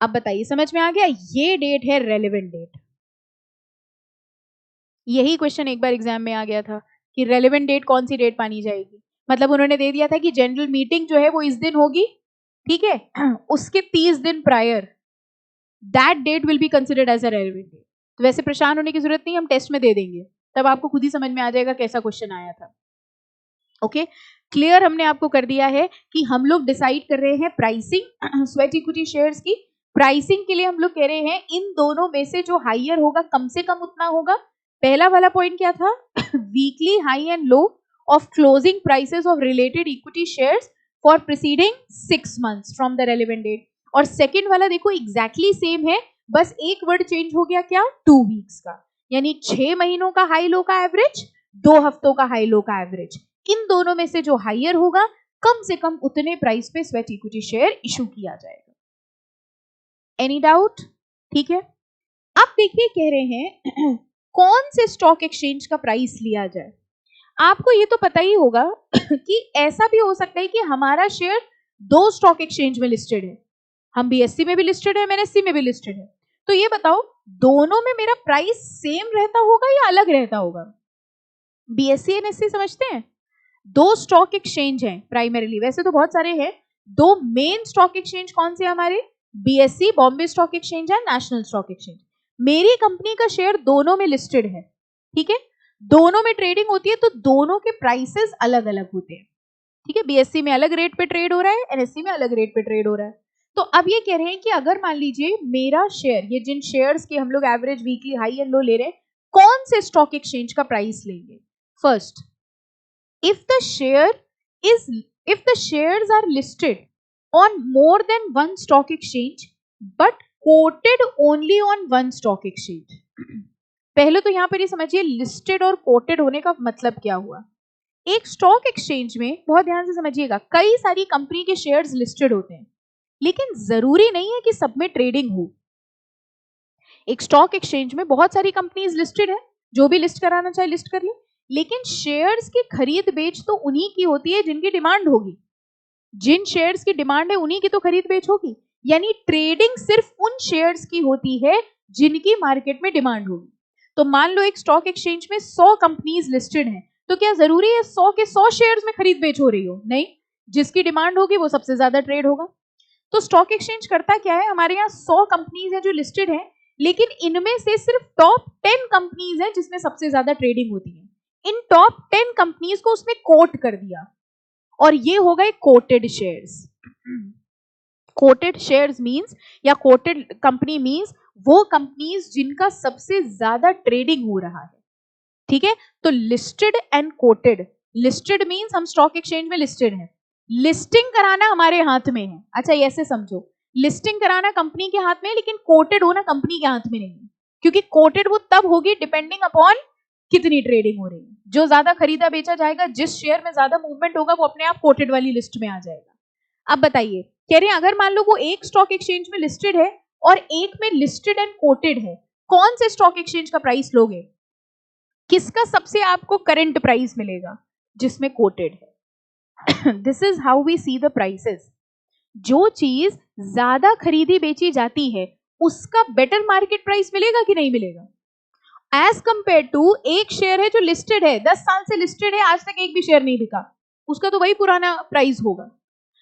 अब बताइए समझ में आ गया? ये डेट है रेलेवेंट डेट। यही क्वेश्चन एक बार एग्जाम में आ गया था कि रेलेवेंट डेट कौन सी डेट मानी जाएगी। मतलब उन्होंने दे दिया था कि जनरल मीटिंग जो है वो इस दिन होगी, ठीक है, उसके 30 दिन prior, that date will be considered as a relevant date. तो वैसे परेशान होने की जरूरत नहीं, हम टेस्ट में दे देंगे, तब आपको खुद ही समझ में आ जाएगा कैसा क्वेश्चन आया था। ओके, क्लियर हमने आपको कर दिया है कि हम लोग डिसाइड कर रहे हैं प्राइसिंग स्वेट इक्विटी शेयर्स की। प्राइसिंग के लिए हम लोग कह रहे हैं इन दोनों में से जो हाइयर होगा कम से कम उतना होगा। पहला वाला पॉइंट क्या था? Weekly high and low of closing prices of related equity shares for preceding 6 months from the relevant date. और सेकेंड वाला देखो एग्जैक्टली सेम है, बस एक वर्ड चेंज हो गया, क्या? 2 वीक्स का। यानी 6 महीनों का हाई लो का एवरेज, 2 हफ्तों का हाई लो का एवरेज। इन दोनों में से जो हाइयर होगा कम से कम उतने प्राइस पे स्वेट इक्विटी शेयर इशू किया जाएगा। Any doubt? ठीक है, अब देखिए कह रहे हैं कौन से स्टॉक एक्सचेंज का प्राइस लिया जाए। आपको ये तो पता ही होगा कि ऐसा भी हो सकता है कि हमारा शेयर 2 स्टॉक एक्सचेंज में लिस्टेड है, हम बीएससी में भी लिस्टेड है, एमएनएससी में भी लिस्टेड है। तो ये बताओ दोनों में मेरा प्राइस सेम रहता होगा या अलग रहता होगा? बीएससी एनएससी समझते हैं? दो स्टॉक एक्सचेंज हैं प्राइमरीली, वैसे तो बहुत सारे हैं। दो मेन स्टॉक एक्सचेंज कौन से हमारे? बीएससी बॉम्बे स्टॉक एक्सचेंज है, नेशनल स्टॉक एक्सचेंज। मेरी कंपनी का शेयर दोनों में लिस्टेड है, ठीक है, दोनों में ट्रेडिंग होती है, तो दोनों के प्राइसेस अलग अलग होते हैं, ठीक है। बीएससी में अलग रेट पे ट्रेड हो रहा है, एनएससी में अलग रेट पे ट्रेड हो रहा है। तो अब ये कह रहे हैं कि अगर मान लीजिए मेरा शेयर, ये जिन शेयर्स के हम लोग एवरेज वीकली हाई एंड लो ले रहे हैं, कौन से स्टॉक एक्सचेंज का प्राइस लेंगे? First, if the shares are listed on more than one stock exchange but quoted only on one stock exchange। पहले तो यहां पर ये समझिए लिस्टेड और कोटेड होने का मतलब क्या हुआ। एक स्टॉक एक्सचेंज में, बहुत ध्यान से समझिएगा, कई सारी कंपनी के शेयर्स लिस्टेड होते हैं, लेकिन जरूरी नहीं है कि सब में ट्रेडिंग हो। एक स्टॉक एक्सचेंज में बहुत सारी कंपनीज लिस्टेड है, जो भी लिस्ट कराना चाहे लिस्ट कर ले, लेकिन शेयर्स की खरीद बेच तो उन्हीं की होती है जिनकी डिमांड होगी। जिन शेयर्स की डिमांड है उन्हीं की तो खरीद बेच होगी, यानी ट्रेडिंग सिर्फ उन शेयर्स की होती है जिनकी मार्केट में डिमांड होगी। तो मान लो एक स्टॉक एक्सचेंज में 100 कंपनीज लिस्टेड हैं, तो क्या जरूरी है 100 के 100 शेयर्स में खरीद बेच हो रही हो? नहीं, जिसकी डिमांड होगी वो सबसे ज्यादा ट्रेड होगा। तो स्टॉक एक्सचेंज करता क्या है, हमारे यहाँ 100 कंपनीज है जो लिस्टेड है, लेकिन इनमें से सिर्फ टॉप 10 कंपनीज है जिसमें सबसे ज्यादा ट्रेडिंग होती है। इन टॉप 10 कंपनीज को उसने कोट कर दिया, और ये हो गए coated shares. Coated shares means, या कोटेड कंपनी मींस वो कंपनीज जिनका सबसे ज्यादा ट्रेडिंग हो रहा है, ठीक है। तो listed and coated, listed means हम स्टॉक एक्सचेंज में लिस्टेड हैं, लिस्टिंग कराना हमारे हाथ में है। अच्छा, ये ऐसे समझो, लिस्टिंग कराना कंपनी के हाथ में है, लेकिन कोटेड होना कंपनी के हाथ में नहीं है, क्योंकि कोटेड वो तब होगी डिपेंडिंग अपॉन कितनी ट्रेडिंग हो रही है। जो ज्यादा खरीदा बेचा जाएगा, जिस शेयर में ज्यादा मूवमेंट होगा, वो अपने आप कोटेड वाली लिस्ट में आ जाएगा। अब बताइए, कह रहे हैं अगर मान लो वो एक स्टॉक एक्सचेंज में लिस्टेड है और एक में लिस्टेड एंड कोटेड है, कौन से स्टॉक एक्सचेंज का प्राइस लोगे? किसका सबसे आपको करंट प्राइस मिलेगा? जिसमें कोटेड है। This is how we see the prices. जो चीज ज्यादा खरीदी बेची जाती है उसका बेटर मार्केट प्राइस मिलेगा कि नहीं मिलेगा? एज कंपेयर टू एक शेयर है जो लिस्टेड है, 10 साल से लिस्टेड है, आज तक एक भी शेयर नहीं बिका, उसका तो वही पुराना प्राइस होगा।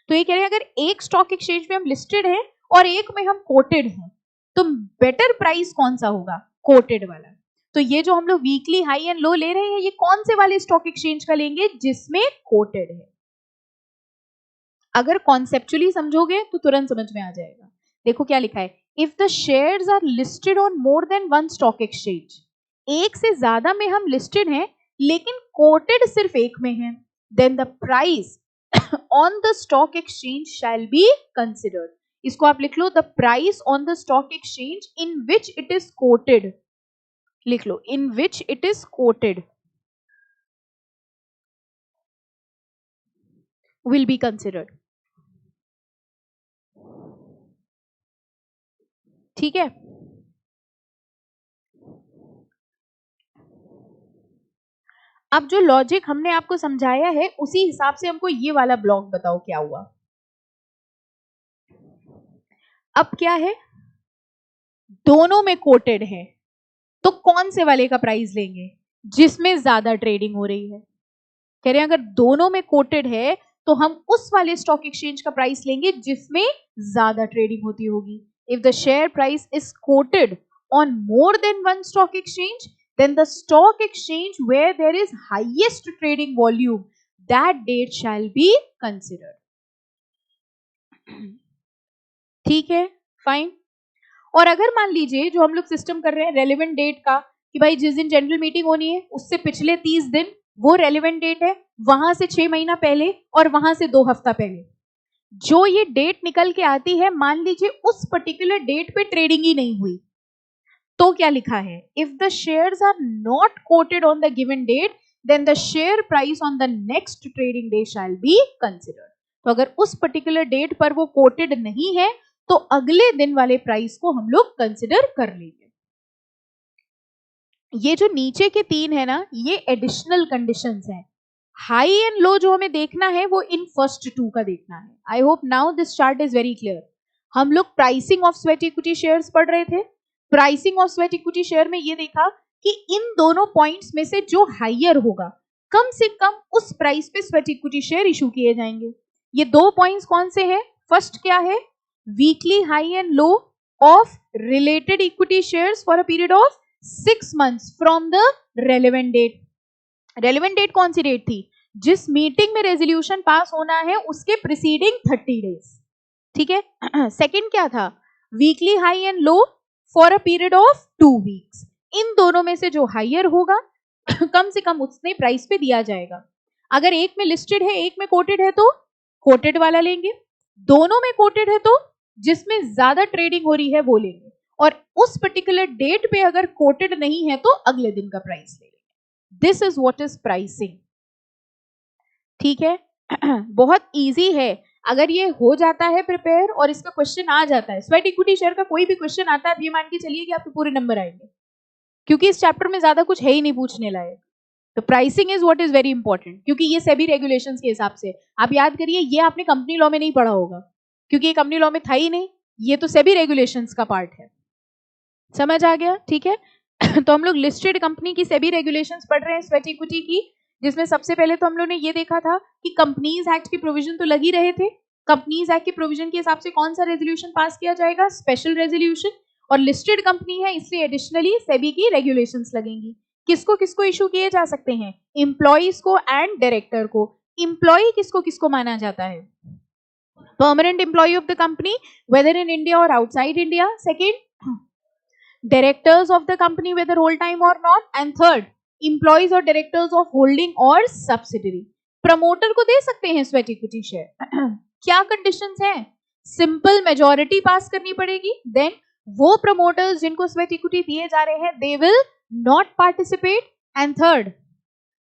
तो ये कह रहे हैं अगर एक स्टॉक एक्सचेंज में हम लिस्टेड हैं और एक में हम कोटेड हैं, तो बेटर प्राइस कौन सा होगा? कोटेड वाला। तो ये जो हम लोग वीकली हाई एंड लो ले रहे हैं, ये कौन से वाले स्टॉक एक्सचेंज का लेंगे? जिसमें कोटेड है। अगर कॉन्सेप्चुअली समझोगे तो तुरंत समझ में आ जाएगा। देखो क्या लिखा है, if the shares are listed on more than one stock exchange, एक से ज्यादा में हम लिस्टेड हैं लेकिन कोटेड सिर्फ एक में है, then the price on the stock exchange shall be considered. इसको आप लिख लो, the price on the stock exchange in which it is quoted, लिख लो, in which it is quoted will be considered। ठीक है, अब जो लॉजिक हमने आपको समझाया है उसी हिसाब से हमको ये वाला ब्लॉक बताओ क्या हुआ। अब क्या है, दोनों में कोटेड है, तो कौन से वाले का प्राइस लेंगे? जिसमें ज्यादा ट्रेडिंग हो रही है। कह रहे हैं अगर दोनों में कोटेड है तो हम उस वाले स्टॉक एक्सचेंज का प्राइस लेंगे जिसमें ज्यादा ट्रेडिंग होती होगी। If the share price is coated on more than one stock exchange, then the stock exchange where there is highest trading volume, that date shall be considered। ठीक है, fine. और अगर मान लीजिए जो हम लोग सिस्टम कर रहे हैं रेलेवेंट डेट का, कि भाई जिस दिन जनरल मीटिंग होनी है उससे पिछले 30 दिन वो रेलेवेंट डेट है, वहां से 6 महीना पहले और वहां से 2 हफ्ता पहले जो ये डेट निकल के आती है, मान लीजिए उस पर्टिकुलर डेट पे ट्रेडिंग ही नहीं हुई, तो क्या लिखा है, if the shares are not quoted on the given date then the share price on the next trading day shall be considered. तो अगर उस पर्टिकुलर डेट पर वो कोटेड नहीं है तो अगले दिन वाले प्राइस को हम लोग कंसिडर कर लेंगे। ये जो नीचे के 3 है ना, ये एडिशनल कंडीशंस हैं। हाई एंड लो जो हमें देखना है वो इन फर्स्ट 2 का देखना है। I hope now this chart is very clear. हम लोग pricing of sweat equity shares पढ़ रहे थे, pricing of sweat equity share में ये देखा कि इन दोनों पॉइंट्स में से जो हायर होगा कम से कम उस प्राइस पे स्वेट इक्विटी शेयर इशू किए जाएंगे। ये दो पॉइंट्स कौन से हैं? फर्स्ट क्या है? Weekly high and low of related equity shares for a period of 6 months from the relevant date. Relevant date कौन सी डेट थी? जिस मीटिंग में रेजोल्यूशन पास होना है उसके प्रीसीडिंग 30 days। ठीक है। सेकंड क्या था? Weekly high and low for a period of 2 weeks। इन दोनों में से जो हायर होगा कम से कम उतने प्राइस पे दिया जाएगा। अगर एक में लिस्टेड है एक में कोटेड है तो कोटेड वाला लेंगे, दोनों में कोटेड है तो जिसमें ज्यादा ट्रेडिंग हो रही है वो लेंगे, और उस पर्टिकुलर डेट पे अगर कोटेड नहीं है तो अगले दिन का प्राइस ले लेंगे। This is what is pricing. ठीक है। बहुत इजी है। अगर ये हो जाता है प्रिपेयर और इसका क्वेश्चन आ जाता है, स्वेट इक्विटी शेयर का कोई भी क्वेश्चन आता है, ये मान के चलिए कि आपके पूरे नंबर आएंगे, क्योंकि इस चैप्टर में ज्यादा कुछ है ही नहीं पूछने लायक। तो pricing is what is very important, क्योंकि ये सेबी रेगुलेशंस के हिसाब से आप याद करिए, ये आपने कंपनी लॉ में नहीं पढ़ा होगा क्योंकि ये कंपनी लॉ में था ही नहीं, ये तो सेबी रेगुलेशंस का पार्ट है। समझ आ गया? ठीक है। तो हम लोग लिस्टेड कंपनी की सेबी रेगुलेशंस पढ़ रहे हैं स्वेट इक्विटी की, जिसमें सबसे पहले तो हम लोग ने ये देखा था कि कंपनीज एक्ट के प्रोविजन तो लग ही रहे थे। कंपनीज एक्ट के प्रोविजन के हिसाब से कौन सा रेजोल्यूशन पास किया जाएगा? Special resolution. और लिस्टेड कंपनी है इसलिए एडिशनली सेबी की रेगुलेशंस लगेंगी। किसको किसको इशू किए जा सकते हैं? एम्प्लॉइज को एंड डायरेक्टर को। एम्प्लॉय किसको किसको माना जाता है? Permanent employee of the company whether in India और outside India. Second, directors of the company whether whole time और नॉट। एंड थर्ड, एम्प्लॉइज और डायरेक्टर्स ऑफ होल्डिंग और सब्सिडरी। प्रमोटर को दे सकते हैं स्वेट इक्विटी शेयर। क्या कंडीशंस हैं? सिंपल मेजॉरिटी पास करनी पड़ेगी, देन वो प्रमोटर्स जिनको स्वेट इक्विटी दिए जा रहे हैं they will not participate, and third,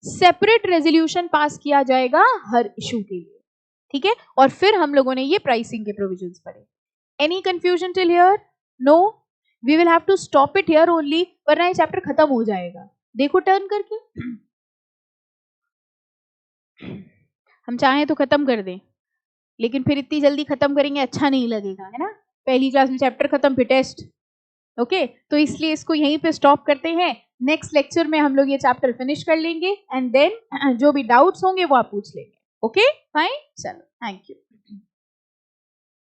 separate resolution pass किया जाएगा हर इशू के लिए। ठीक है। और फिर हम लोगों ने ये प्राइसिंग के प्रोविजंस पढ़े। Any confusion till here? No, we will have to stop it here only, वरना ये चैप्टर खत्म हो जाएगा। देखो टर्न करके, हम चाहें तो खत्म कर दें, लेकिन फिर इतनी जल्दी खत्म करेंगे अच्छा नहीं लगेगा, है ना? पहली क्लास में चैप्टर खत्म फिर टेस्ट। ओके, तो इसलिए इसको यहीं पे स्टॉप करते हैं। नेक्स्ट लेक्चर में हम लोग ये चैप्टर फिनिश कर लेंगे, एंड देन जो भी डाउट्स होंगे वो आप पूछ लेंगे। ओके फाइन, चलो, थैंक यू।